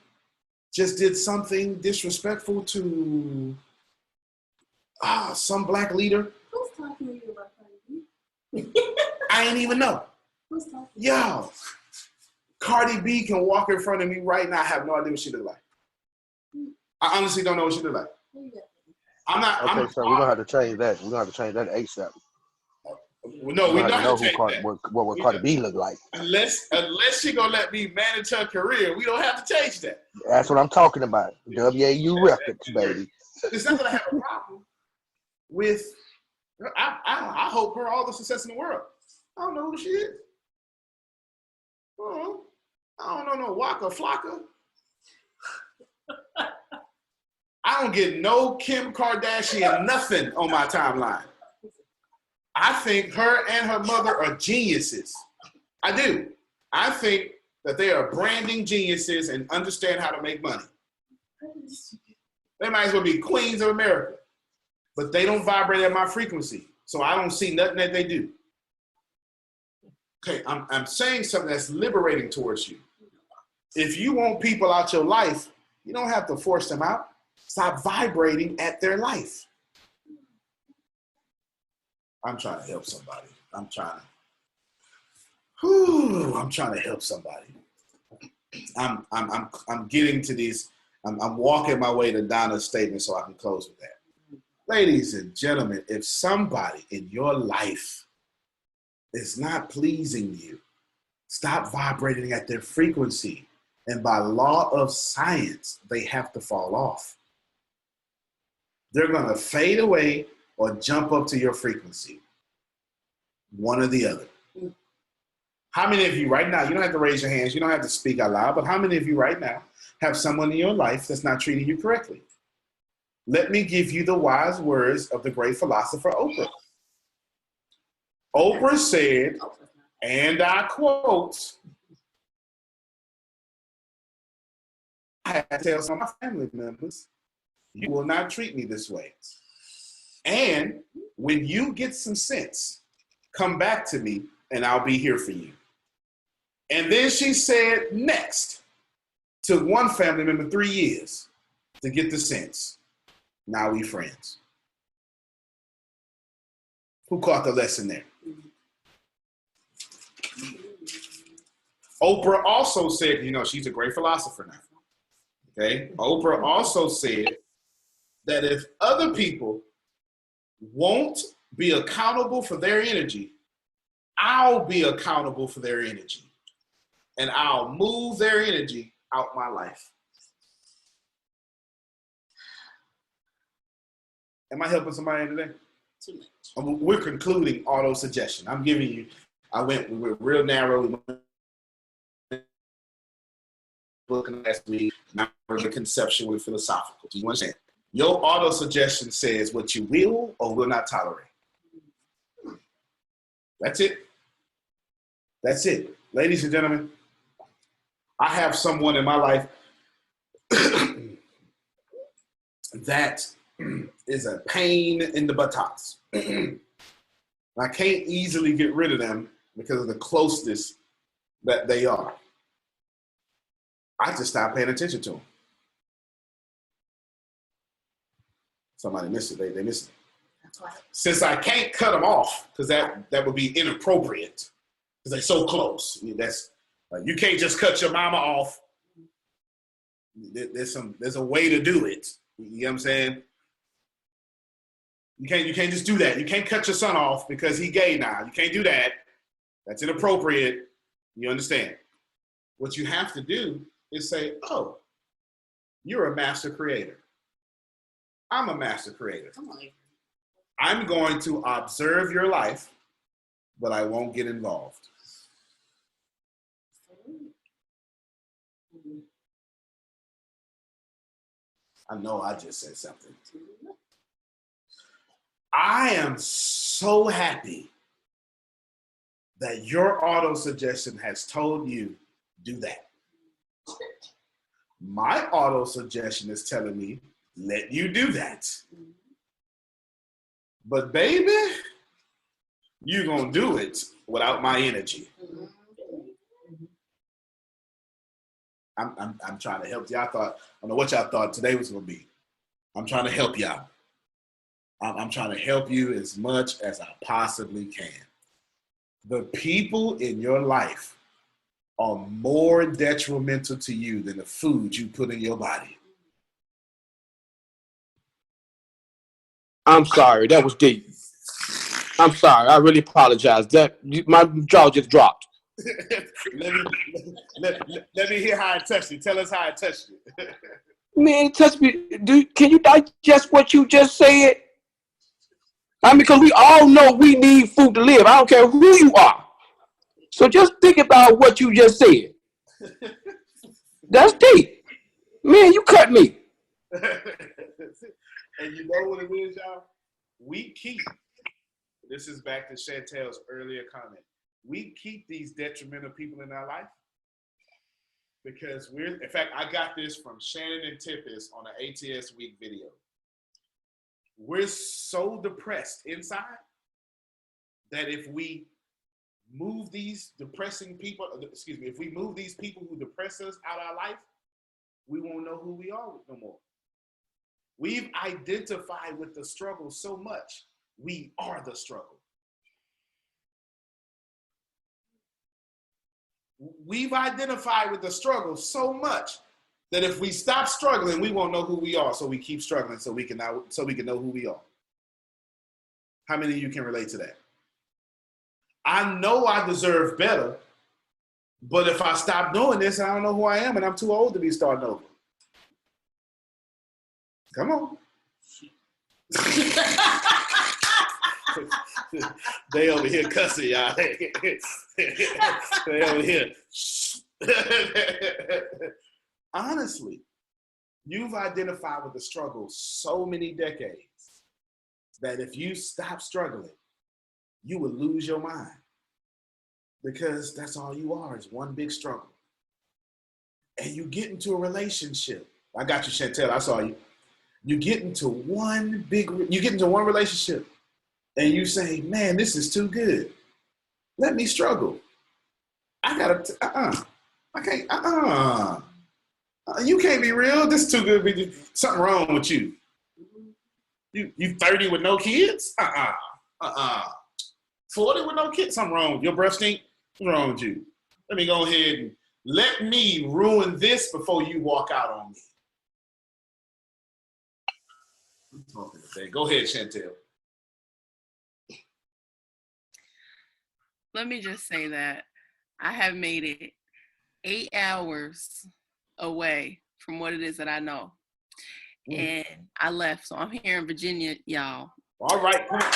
just did something disrespectful to some black leader. Who's talking to you about Cardi B? I ain't even know. Who's talking? Yo, Cardi B can walk in front of me right now. I have no idea what she look like. I honestly don't know what she look like. I'm not. Okay, so we're gonna have to change that. We're gonna have to change that ASAP. No, we don't have to change that. What Cardi B look like. Unless she gonna let me manage her career, we don't have to change that. That's what I'm talking about. WAU Records, baby. It's not gonna have a problem with. I hope her all the success in the world. I don't know who she is. I don't know no Waka Flocka. I don't get no Kim Kardashian nothing on my timeline. I think her and her mother are geniuses. I do. I think that they are branding geniuses and understand how to make money. They might as well be queens of America, but they don't vibrate at my frequency, so I don't see nothing that they do. Okay, I'm saying something that's liberating towards you. If you want people out your life, you don't have to force them out. Stop vibrating at their life. I'm trying to help somebody. I'm trying to help somebody. I'm getting to these. I'm walking my way to Donna's statement so I can close with that. Ladies and gentlemen, if somebody in your life is not pleasing you, stop vibrating at their frequency. And by law of science, they have to fall off. They're going to fade away or jump up to your frequency. One or the other. How many of you right now, you don't have to raise your hands, you don't have to speak out loud, but how many of you right now have someone in your life that's not treating you correctly? Let me give you the wise words of the great philosopher Oprah. Oprah said, and I quote, I have to tell some of my family members, you will not treat me this way. And when you get some sense, come back to me and I'll be here for you. And then she said next, took one family member 3 years to get the sense. Now we friends. Who caught the lesson there? Oprah also said, you know, she's a great philosopher now. Okay. Oprah also said that if other people won't be accountable for their energy, I'll be accountable for their energy. And I'll move their energy out my life. Am I helping somebody today? Too much. We're concluding auto-suggestion. I'm giving you, we were real narrow. We went looking last week. Now we're the conceptual and philosophical. Do you understand? Your auto-suggestion says what you will or will not tolerate. That's it. That's it. Ladies and gentlemen, I have someone in my life that is a pain in the buttocks. I can't easily get rid of them because of the closeness that they are. I just stopped paying attention to them. Somebody missed it. They missed it. That's why. Since I can't cut them off, because that would be inappropriate, because they're so close. That's you can't just cut your mama off. There's a way to do it. You know what I'm saying? You can't just do that. You can't cut your son off because he gay now. You can't do that. That's inappropriate. You understand? What you have to do is say, oh, you're a master creator. I'm a master creator. Come on. I'm going to observe your life, but I won't get involved. I know I just said something. I am so happy that your auto suggestion has told you do that. My auto suggestion is telling me let you do that. But baby, you're gonna do it without my energy. I'm trying to help you. I don't know what y'all thought today was gonna be. I'm trying to help y'all. I'm trying to help you as much as I possibly can. The people in your life are more detrimental to you than the food you put in your body. I'm sorry, that was deep. I'm sorry, I really apologize. My jaw just dropped. let me hear how it touched you. Tell us how it touched you. Man, it touched me. Can you digest what you just said? I mean, because we all know we need food to live. I don't care who you are. So just think about what you just said. That's deep. Man, you cut me. And you know what it is, y'all? We keep, this is back to Chantel's earlier comment, we keep these detrimental people in our life because in fact, I got this from Shannon and Tippis on an ATS Week video. We're so depressed inside that if we move these depressing people, if we move these people who depress us out of our life, we won't know who we are no more. We've identified with the struggle so much, we are the struggle. We've identified with the struggle so much that if we stop struggling, we won't know who we are. So we keep struggling so we can know who we are. How many of you can relate to that? I know I deserve better, but if I stop doing this, I don't know who I am, and I'm too old to be starting over. Come on. They over here cussing, y'all. They over here. Honestly, you've identified with the struggle so many decades that if you stop struggling, you would lose your mind because that's all you are is one big struggle. And you get into a relationship. I got you, Chantel. I saw you. You get into one relationship and you say, man, this is too good. Let me struggle. I gotta, I can't, you can't be real. This is too good. Something wrong with you. You 30 with no kids? 40 with no kids? Something wrong with your breath stink? What's wrong with you? Let me go ahead and let me ruin this before you walk out on me. I'm talking today. Go ahead, Chantel. Let me just say that I have made it 8 hours away from what it is that I know. And I left, so I'm here in Virginia, y'all. All right, come on.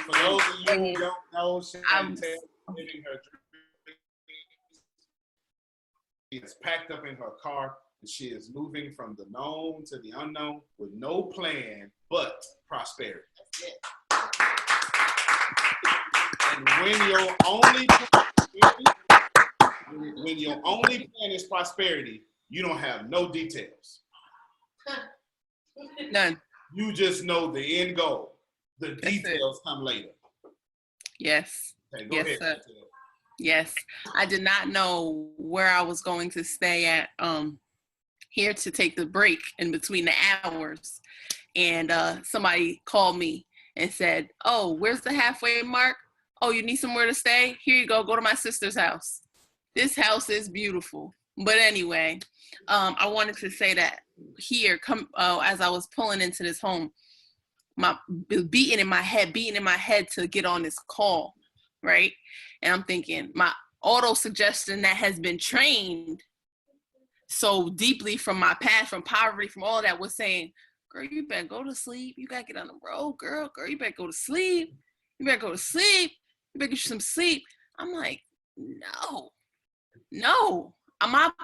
For those of you who don't know, Chantel living her dream. She is packed up in her car, and she is moving from the known to the unknown with no plan but prosperity. That's it. And when your only plan is prosperity, You don't have no details. None. You just know the end goal. The details come later. Yes. Okay, go yes, ahead. sir. Yes. I did not know where I was going to stay at here to take the break in between the hours. And somebody called me and said, oh, where's the halfway mark? Oh, you need somewhere to stay? Here you go. Go to my sister's house. This house is beautiful. But anyway, I wanted to say that here, as I was pulling into this home, beating in my head to get on this call, right? And I'm thinking, my auto suggestion that has been trained so deeply from my past, from poverty, from all that, was saying, girl, you better go to sleep. You gotta get on the road, girl, you better go to sleep. You better go to sleep. You better get you some sleep. I'm like, no.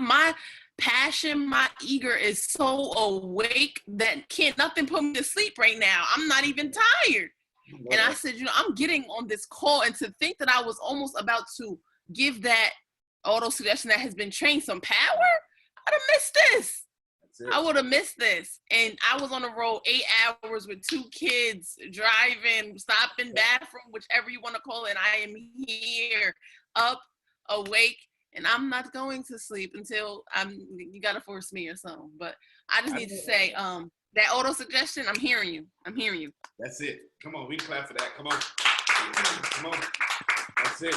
My passion, my eager is so awake that can't nothing put me to sleep right now. I'm not even tired. And I said, I'm getting on this call, and to think that I was almost about to give that auto suggestion that has been trained some power, I'd have missed this. I would have missed this. And I was on the road 8 hours with 2 kids, driving, stopping, bathroom, whichever you want to call it. And I am here, up, awake, and I'm not going to sleep until you got to force me or something. But I just need to say, that auto suggestion, I'm hearing you. That's it. Come on, we clap for that. Come on. Come on. That's it.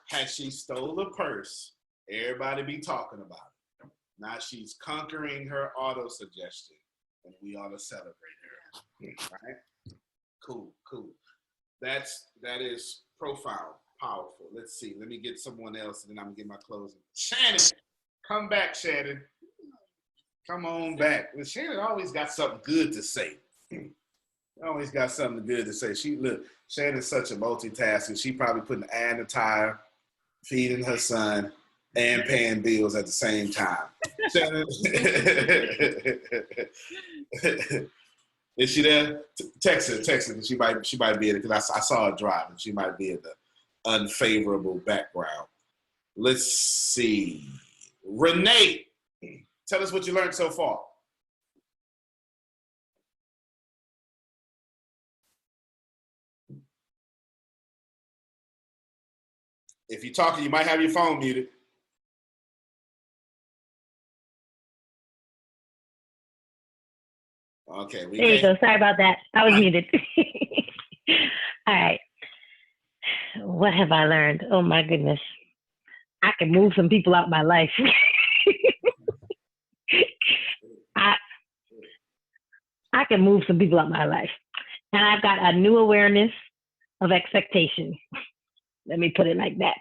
Had she stole a purse, everybody be talking about it. Now she's conquering her auto suggestion, and we ought to celebrate her. All right? Cool. That is profound, powerful. Let's see. Let me get someone else, and then I'm gonna get my closing. Shannon, come back, Shannon. Come on back. Well, Shannon always got something good to say. Always got something good to say. Shannon's such a multitasker. She probably putting an eye in the tire, feeding her son, and paying bills at the same time. Shannon, is she there? Text her. She might be in it, because I saw her driving. She might be in the unfavorable background. Let's see. Renee, tell us what you learned so far. If you're talking, you might have your phone muted. Okay. There you go. Sorry about that. I was muted. All right. What have I learned? Oh, my goodness. I can move some people out my life. I can move some people out my life. And I've got a new awareness of expectation. Let me put it like that.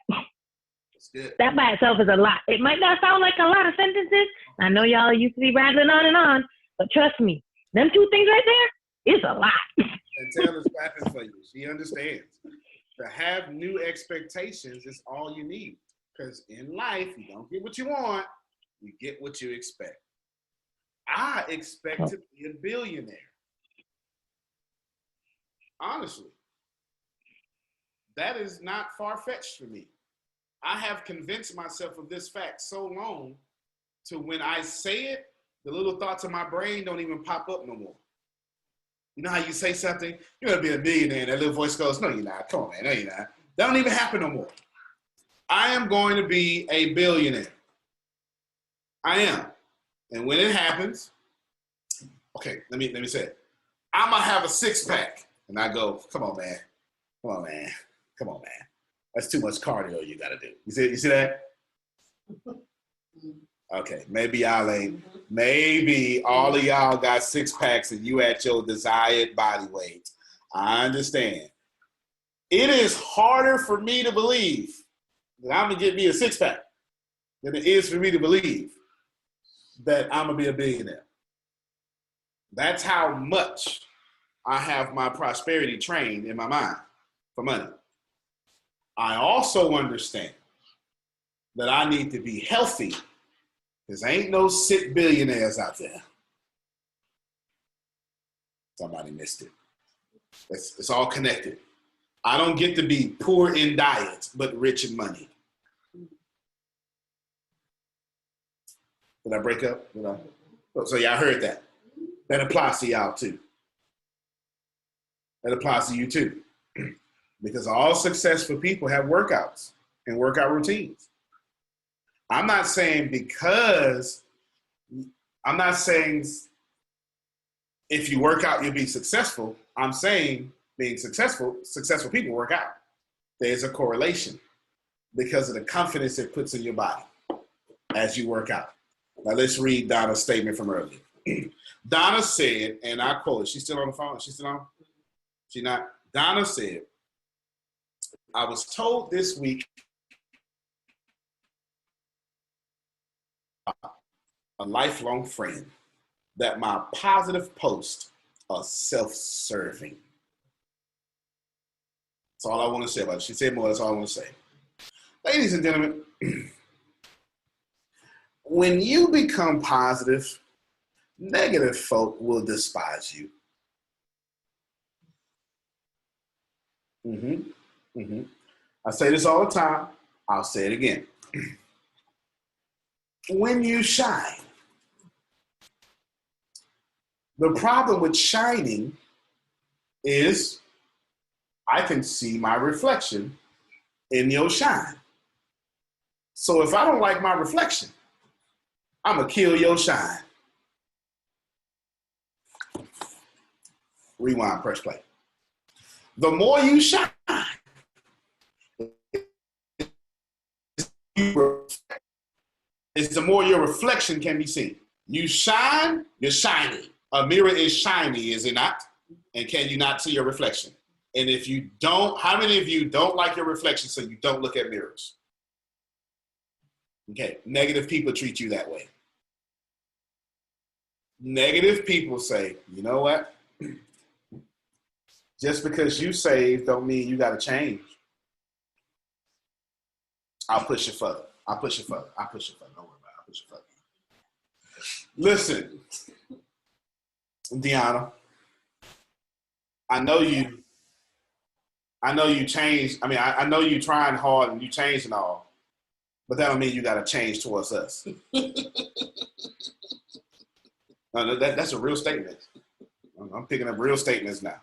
That by itself is a lot. It might not sound like a lot of sentences. I know y'all used to be rattling on and on, but trust me, them 2 things right there is a lot. And Taylor's clapping for you. She understands. To have new expectations is all you need. Because in life, you don't get what you want, you get what you expect. I expect to be a billionaire. Honestly. That is not far-fetched for me. I have convinced myself of this fact so long to when I say it, the little thoughts in my brain don't even pop up no more. You know how you say something, you're gonna be a millionaire, and that little voice goes, no, you're not. Come on, man, no, you're not. That don't even happen no more. I am going to be a billionaire. I am. And when it happens, okay, let me say it. I'm gonna have a 6-pack. And I go, come on, man. That's too much cardio you gotta do. You see that? Okay, maybe all of y'all got 6-packs and you at your desired body weight. I understand. It is harder for me to believe that I'm gonna get me a 6-pack than it is for me to believe that I'm gonna be a billionaire. That's how much I have my prosperity trained in my mind for money. I also understand that I need to be healthy, because ain't no sick billionaires out there. Somebody missed it. It's all connected. I don't get to be poor in diet, but rich in money. Did I break up? So y'all heard that. That applies to y'all too. That applies to you too. Because all successful people have workouts and workout routines. I'm not saying if you work out, you'll be successful. I'm saying being successful people work out. There's a correlation because of the confidence it puts in your body as you work out. Now let's read Donna's statement from earlier. Donna said, and I quote, she's still on the phone? She's still on? She not? Donna said, I was told this week a lifelong friend that my positive posts are self-serving. That's all I want to say about it. She said more, that's all I want to say. Ladies and gentlemen, when you become positive, negative folk will despise you. I say this all the time. I'll say it again. When you shine, the problem with shining is I can see my reflection in your shine. So if I don't like my reflection, I'm going to kill your shine. Rewind, press play. The more you shine, it's the more your reflection can be seen. You shine, you're shiny. A mirror is shiny, is it not? And can you not see your reflection? And if you don't, how many of you don't like your reflection so you don't look at mirrors? Okay, negative people treat you that way. Negative people say, you know what? Just because you saved don't mean you got to change. I'll push it further. I'll push it further. Don't worry about it. I'll push it further. Listen, Deanna, I know you changed. I mean, I know you trying hard and you changed and all, but that don't mean you got to change towards us. No, that's a real statement. I'm picking up real statements now.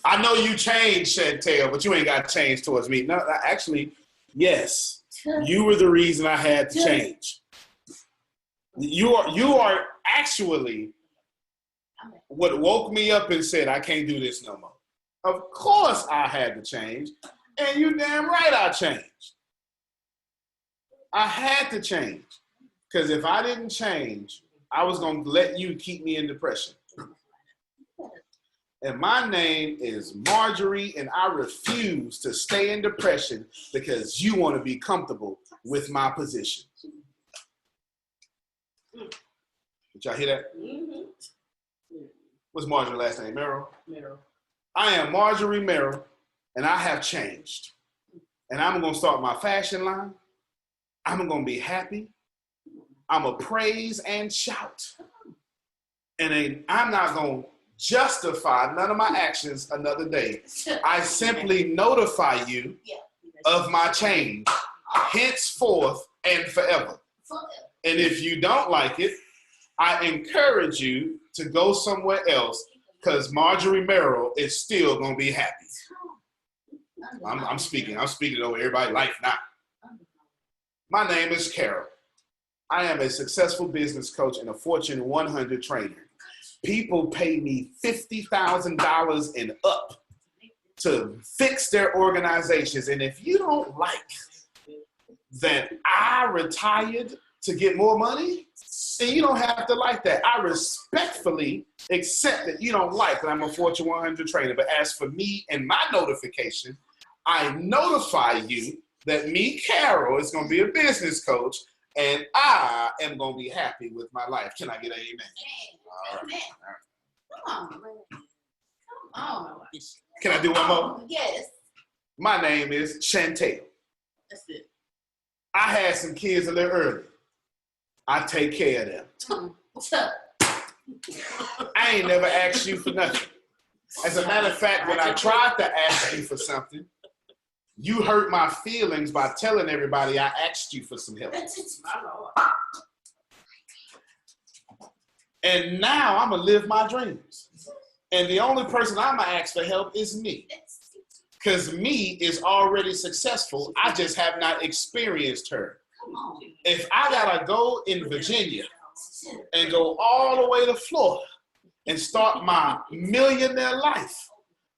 I know you changed, Chantel, but you ain't got to change towards me. No, actually, yes, you were the reason I had to change. You are actually what woke me up and said, I can't do this no more. Of course I had to change, and you damn right I changed. I had to change, because if I didn't change, I was going to let you keep me in depression. And my name is Marjorie, and I refuse to stay in depression because you want to be comfortable with my position. Did y'all hear that? What's Marjorie's last name? Merrill? Merrill. I am Marjorie Merrill, and I have changed. And I'm going to start my fashion line. I'm going to be happy. I'm going to praise and shout. And I'm not going to justify none of my actions another day. I simply notify you of my change, henceforth and forever. And if you don't like it, I encourage you to go somewhere else, because Marjorie Merrill is still going to be happy. I'm speaking over everybody's life now. My name is Carol. I am a successful business coach and a Fortune 100 trainer. People pay me $50,000 and up to fix their organizations. And if you don't like that I retired to get more money, then you don't have to like that. I respectfully accept that you don't like that I'm a Fortune 100 trainer. But as for me and my notification, I notify you that me, Carol, is going to be a business coach, and I am going to be happy with my life. Can I get an amen? All right. Come on. Can I do one more? Yes. My name is Chantel. That's it. I had some kids a little early. I take care of them. I ain't never asked you for nothing. As a matter of fact, when I tried to ask you for something, you hurt my feelings by telling everybody I asked you for some help. And now I'm going to live my dreams. And the only person I'm going to ask for help is me. Because me is already successful. I just have not experienced her. If I got to go in Virginia and go all the way to Florida and start my millionaire life,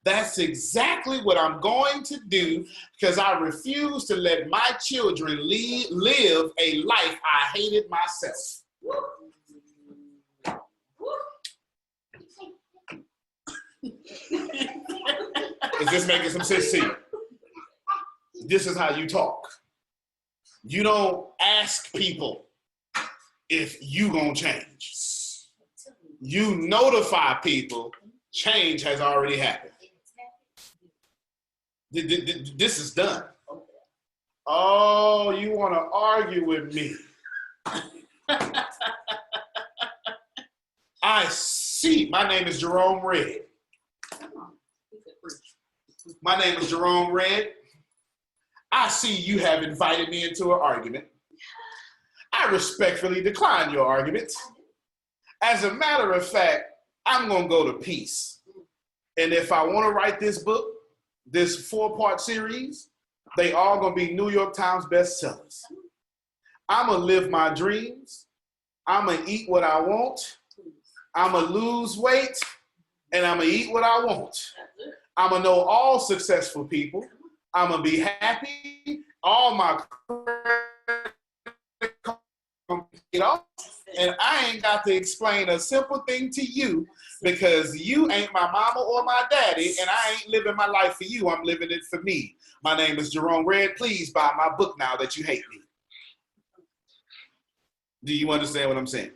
that's exactly what I'm going to do, because I refuse to let my children live a life I hated myself. Is this making some sense to you? This is how you talk. You don't ask people if you gonna change. You notify people change has already happened. This is done. Oh, you want to argue with me? I see. My name is Jerome Red. My name is Jerome Red. I see you have invited me into an argument. I respectfully decline your argument. As a matter of fact, I'm going to go to peace. And if I want to write this book, this 4-part series, they all going to be New York Times bestsellers. I'm going to live my dreams. I'm going to eat what I want. I'm going to lose weight. And I'm going to eat what I want. I'm going to know all successful people. I'm going to be happy. All my and I ain't got to explain a simple thing to you, because you ain't my mama or my daddy, and I ain't living my life for you. I'm living it for me. My name is Jerome Red. Please buy my book now that you hate me. Do you understand what I'm saying?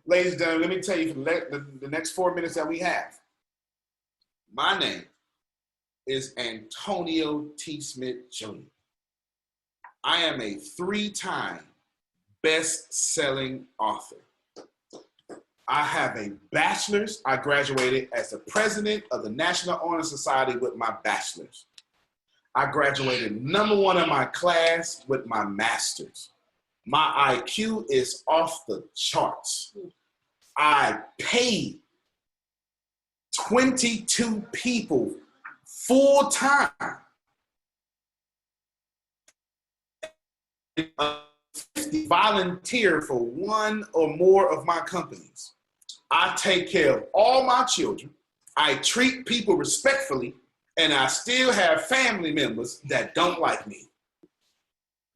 Ladies and gentlemen, let me tell you for the next 4 minutes that we have. My name is Antonio T. Smith Jr. I am a 3-time best-selling author. I have a bachelor's. I graduated as the president of the National Honor Society with my bachelor's. I graduated #1 in my class with my master's. My IQ is off the charts. I paid 22 people full time volunteer for one or more of my companies. I take care of all my children. I treat people respectfully, and I still have family members that don't like me.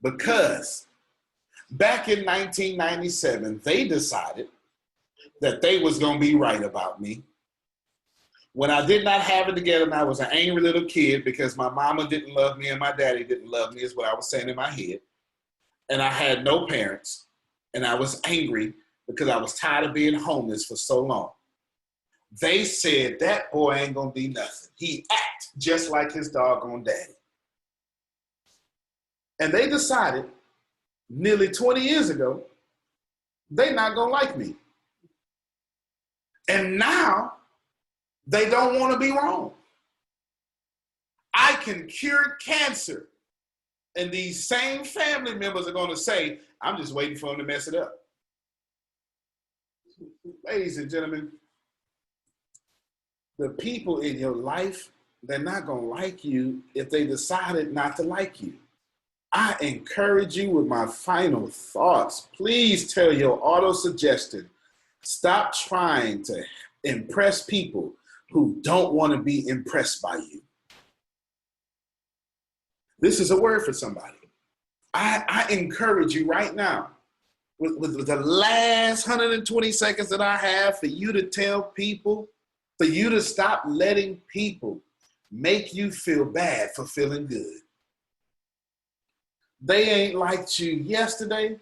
Because back in 1997, they decided that they was going to be right about me. When I did not have it together and I was an angry little kid because my mama didn't love me and my daddy didn't love me, is what I was saying in my head. And I had no parents, and I was angry because I was tired of being homeless for so long. They said, that boy ain't gonna be nothing. He act just like his doggone daddy. And they decided nearly 20 years ago, they not gonna like me. And now they don't wanna be wrong. I can cure cancer. And these same family members are going to say, I'm just waiting for them to mess it up. Ladies and gentlemen, the people in your life, they're not going to like you if they decided not to like you. I encourage you with my final thoughts. Please tell your auto-suggestion, stop trying to impress people who don't want to be impressed by you. This is a word for somebody. I encourage you right now, with the last 120 seconds that I have, for you to tell people, for you to stop letting people make you feel bad for feeling good. They ain't liked you yesterday.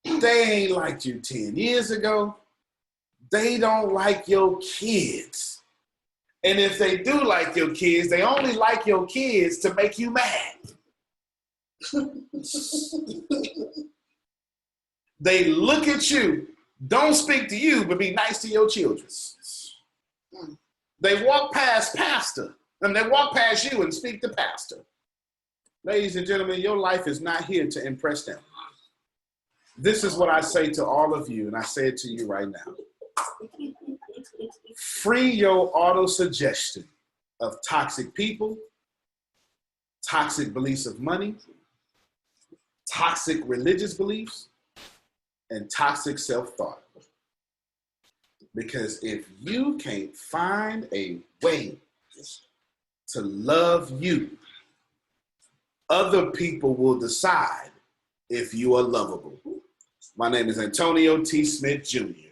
They ain't liked you 10 years ago. They don't like your kids. And if they do like your kids, they only like your kids to make you mad. They look at you, don't speak to you, but be nice to your children. They walk past pastor, and they walk past you and speak to pastor. Ladies and gentlemen, your life is not here to impress them. This is what I say to all of you, and I say it to you right now. Free your auto-suggestion of toxic people, toxic beliefs of money, toxic religious beliefs, and toxic self-thought. Because if you can't find a way to love you, other people will decide if you are lovable. My name is Antonio T. Smith Jr.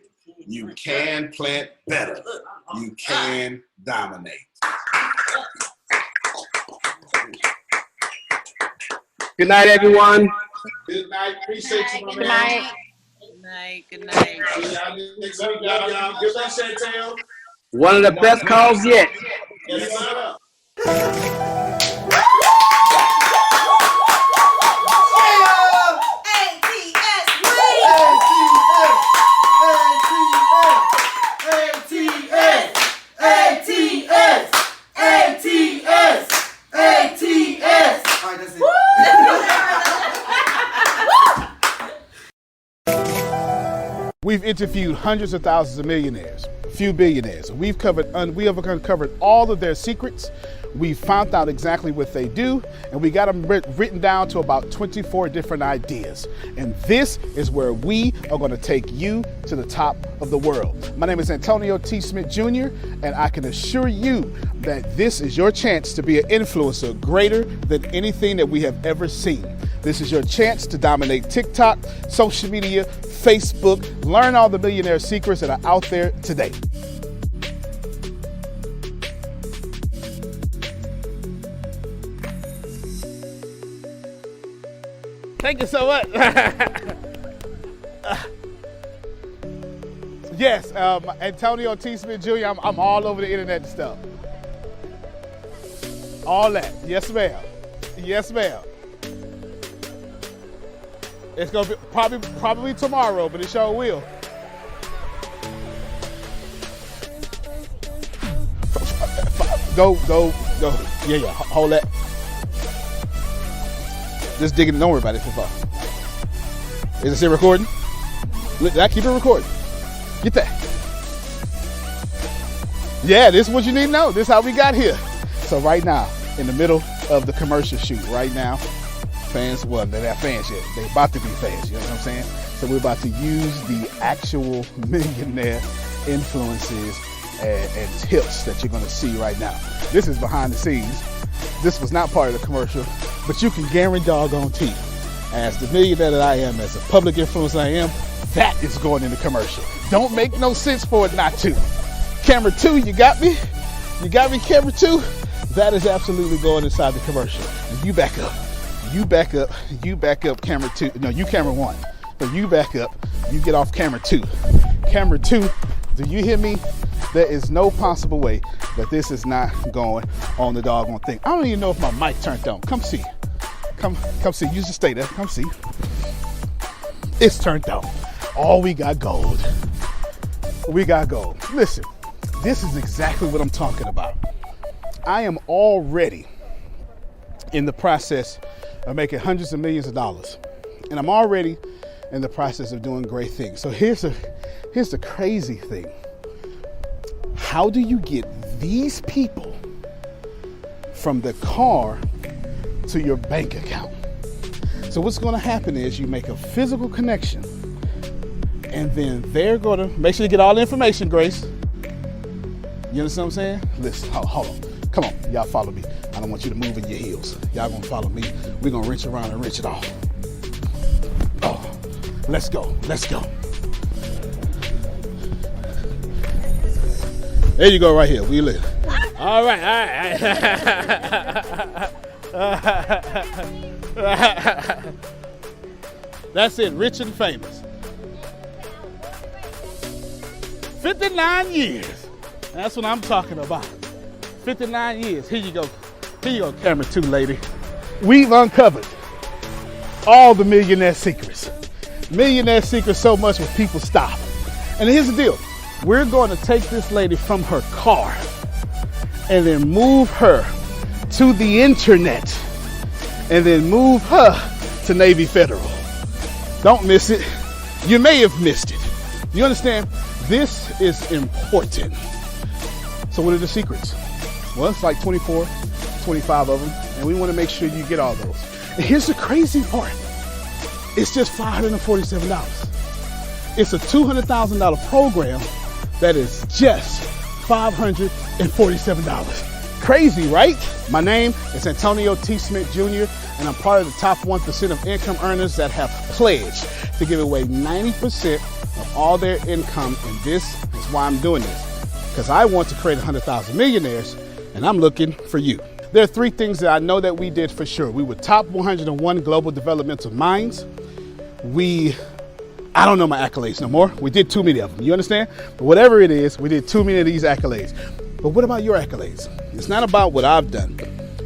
You can plant better. You can dominate. Good night, everyone. Good night. Appreciate you, my Good man. night. Good night. Good night. See y'all next week, y'all. Give that Chantel. One of the best calls yet. Yes, sir. We've interviewed hundreds of thousands of millionaires, few billionaires. We have uncovered all of their secrets. We found out exactly what they do, and we got them written down to about 24 different ideas. And this is where we are going to take you to the top of the world. My name is Antonio T. Smith Jr., and I can assure you that this is your chance to be an influencer greater than anything that we have ever seen. This is your chance to dominate TikTok, social media, Facebook, learn all the millionaire secrets that are out there today. Thank you so much. Yes, Antonio T. Smith Jr., I'm all over the internet and stuff. All that. Yes, ma'am. Yes, ma'am. It's gonna be probably tomorrow, but it sure will. Go. Yeah, hold that. Just digging, don't worry about it so far. Is it still recording? Did I keep it recording? Get that. Yeah, this is what you need to know. This is how we got here. So right now, in the middle of the commercial shoot, right now, fans, well, they're not fans yet. They're about to be fans, you know what I'm saying? So we're about to use the actual millionaire influences and tips that you're gonna see right now. This is behind the scenes. This was not part of the commercial, but you can guarantee, as the millionaire that I am, as a public influencer I am, that is going in the commercial. Don't make no sense for it not to. Camera 2, you got me? You got me, camera 2? That is absolutely going inside the commercial. And you back up. You back up, camera 2. No, you camera 1. So you back up, you get off camera 2. Camera 2, do you hear me? There is no possible way that this is not going on the doggone thing. I don't even know if my mic turned on. Come see. Come see. You just stay there. Come see. It's turned on. Oh, we got gold. We got gold. Listen, this is exactly what I'm talking about. I am already in the process of making hundreds of millions of dollars. And I'm already in the process of doing great things. So here's the crazy thing. How do you get these people from the car to your bank account? So what's going to happen is you make a physical connection, and then they're going to make sure you get all the information, Grace. You understand what I'm saying? Listen, hold on. Come on, y'all follow me. I don't want you to move in your heels. Y'all gonna follow me. We're gonna wrench around and wrench it off. Oh, let's go. There you go, right here. We live. All right. That's it, rich and famous. 59 years. That's what I'm talking about. 59 years. Here you go, camera 2, lady. We've uncovered all the millionaire secrets. Millionaire secrets so much when people stop. And here's the deal. We're going to take this lady from her car and then move her to the internet and then move her to Navy Federal. Don't miss it. You may have missed it. You understand? This is important. So what are the secrets? Well, it's like 24, 25 of them, and we want to make sure you get all those. And here's the crazy part. It's just $547. It's a $200,000 program that is just $547. Crazy, right? My name is Antonio T. Smith Jr., and I'm part of the top 1% of income earners that have pledged to give away 90% of all their income, and this is why I'm doing this. Because I want to create 100,000 millionaires, and I'm looking for you. There are 3 things that I know that we did for sure. We were top 101 global developmental minds. I don't know my accolades no more. We did too many of them, you understand? But whatever it is, we did too many of these accolades. But what about your accolades? It's not about what I've done.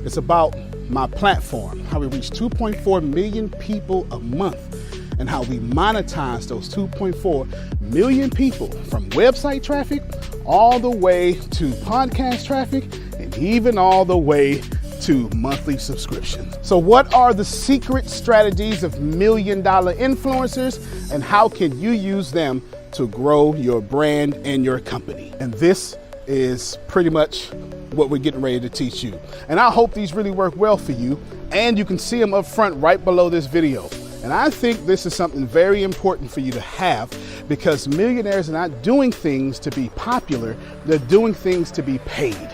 It's about my platform, how we reach 2.4 million people a month, and how we monetize those 2.4 million people from website traffic all the way to podcast traffic and even all the way to monthly subscriptions. So what are the secret strategies of $1 million influencers, and how can you use them to grow your brand and your company? And this is pretty much what we're getting ready to teach you. And I hope these really work well for you, and you can see them up front right below this video. And I think this is something very important for you to have, because millionaires are not doing things to be popular, they're doing things to be paid.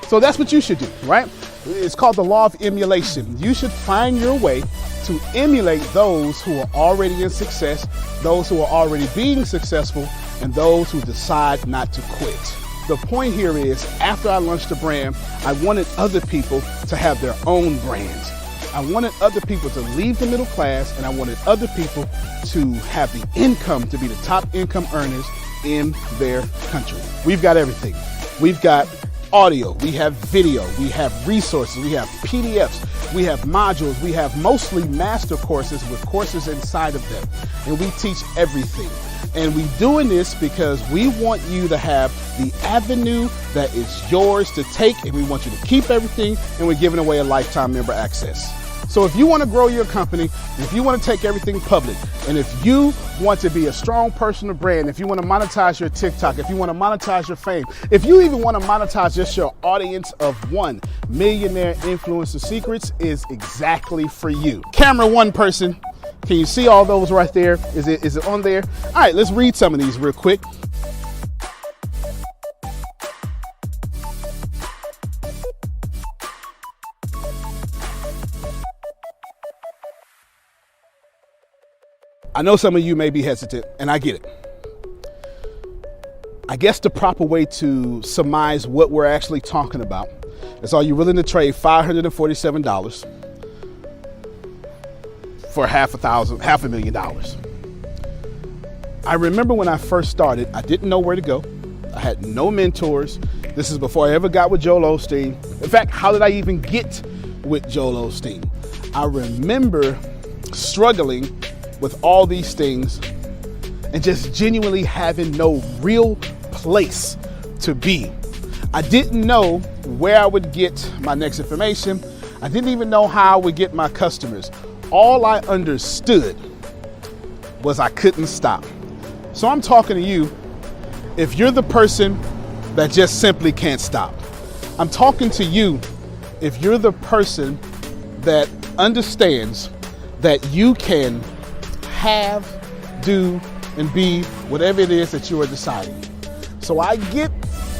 So that's what you should do, right? It's called the law of emulation. You should find your way to emulate those who are already in success, those who are already being successful, and those who decide not to quit. The point here is, after I launched the brand, I wanted other people to have their own brands. I wanted other people to leave the middle class, and I wanted other people to have the income to be the top income earners in their country. We've got everything. We've got audio, we have video, we have resources, we have PDFs, we have modules, we have mostly master courses with courses inside of them, and we teach everything. And we're doing this because we want you to have the avenue that is yours to take, and we want you to keep everything, and we're giving away a lifetime member access. So if you want to grow your company, if you want to take everything public, and if you want to be a strong personal brand, if you want to monetize your TikTok, if you want to monetize your fame, if you even want to monetize just your audience of one, Millionaire Influencer Secrets is exactly for you. Camera one person, can you see all those right there? Is it on there? All right, let's read some of these real quick. I know some of you may be hesitant, and I get it. I guess the proper way to surmise what we're actually talking about is, are you willing to trade $547 for $500,000? I remember when I first started, I didn't know where to go. I had no mentors. This is before I ever got with Joel Osteen. In fact, how did I even get with Joel Osteen? I remember struggling with all these things and just genuinely having no real place to be. I didn't know where I would get my next information. I didn't even know how I would get my customers. All I understood was I couldn't stop. So I'm talking to you if you're the person that just simply can't stop. I'm talking to you if you're the person that understands that you can have, do, and be whatever it is that you are deciding. So I get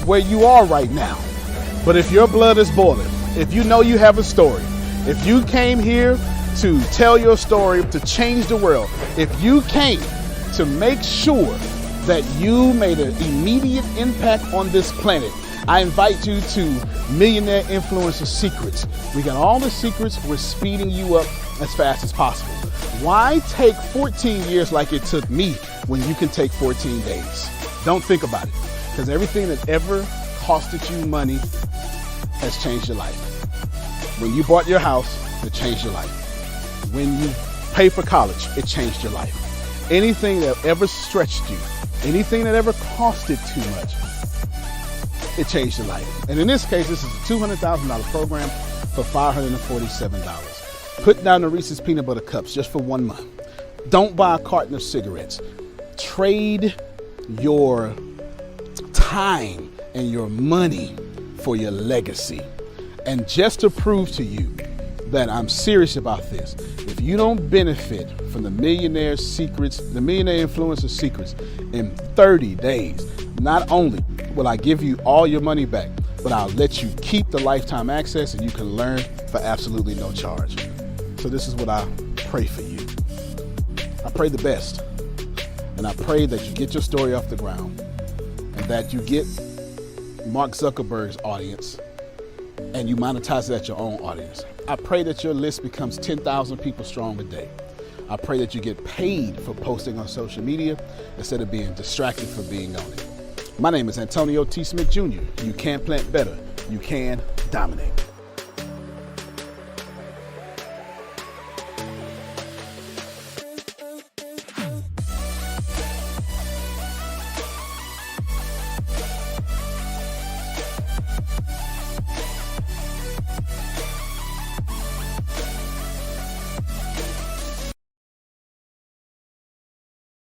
where you are right now, but if your blood is boiling, if you know you have a story, if you came here to tell your story, to change the world, if you came to make sure that you made an immediate impact on this planet, I invite you to Millionaire Influencer Secrets. We got all the secrets. We're speeding you up as fast as possible. Why take 14 years like it took me when you can take 14 days? Don't think about it, because everything that ever costed you money has changed your life. When you bought your house, it changed your life. When you paid for college, it changed your life. Anything that ever stretched you, anything that ever costed too much, it changed your life. And in this case, this is a $200,000 program for $547. Put down the Reese's Peanut Butter Cups just for 1 month. Don't buy a carton of cigarettes. Trade your time and your money for your legacy. And just to prove to you that I'm serious about this, if you don't benefit from the Millionaire Influencer Secrets in 30 days, not only will I give you all your money back, but I'll let you keep the lifetime access and you can learn for absolutely no charge. So this is what I pray for you. I pray the best. And I pray that you get your story off the ground and that you get Mark Zuckerberg's audience and you monetize it at your own audience. I pray that your list becomes 10,000 people strong a day. I pray that you get paid for posting on social media instead of being distracted for being on it. My name is Antonio T. Smith Jr. You can plant better. You can dominate.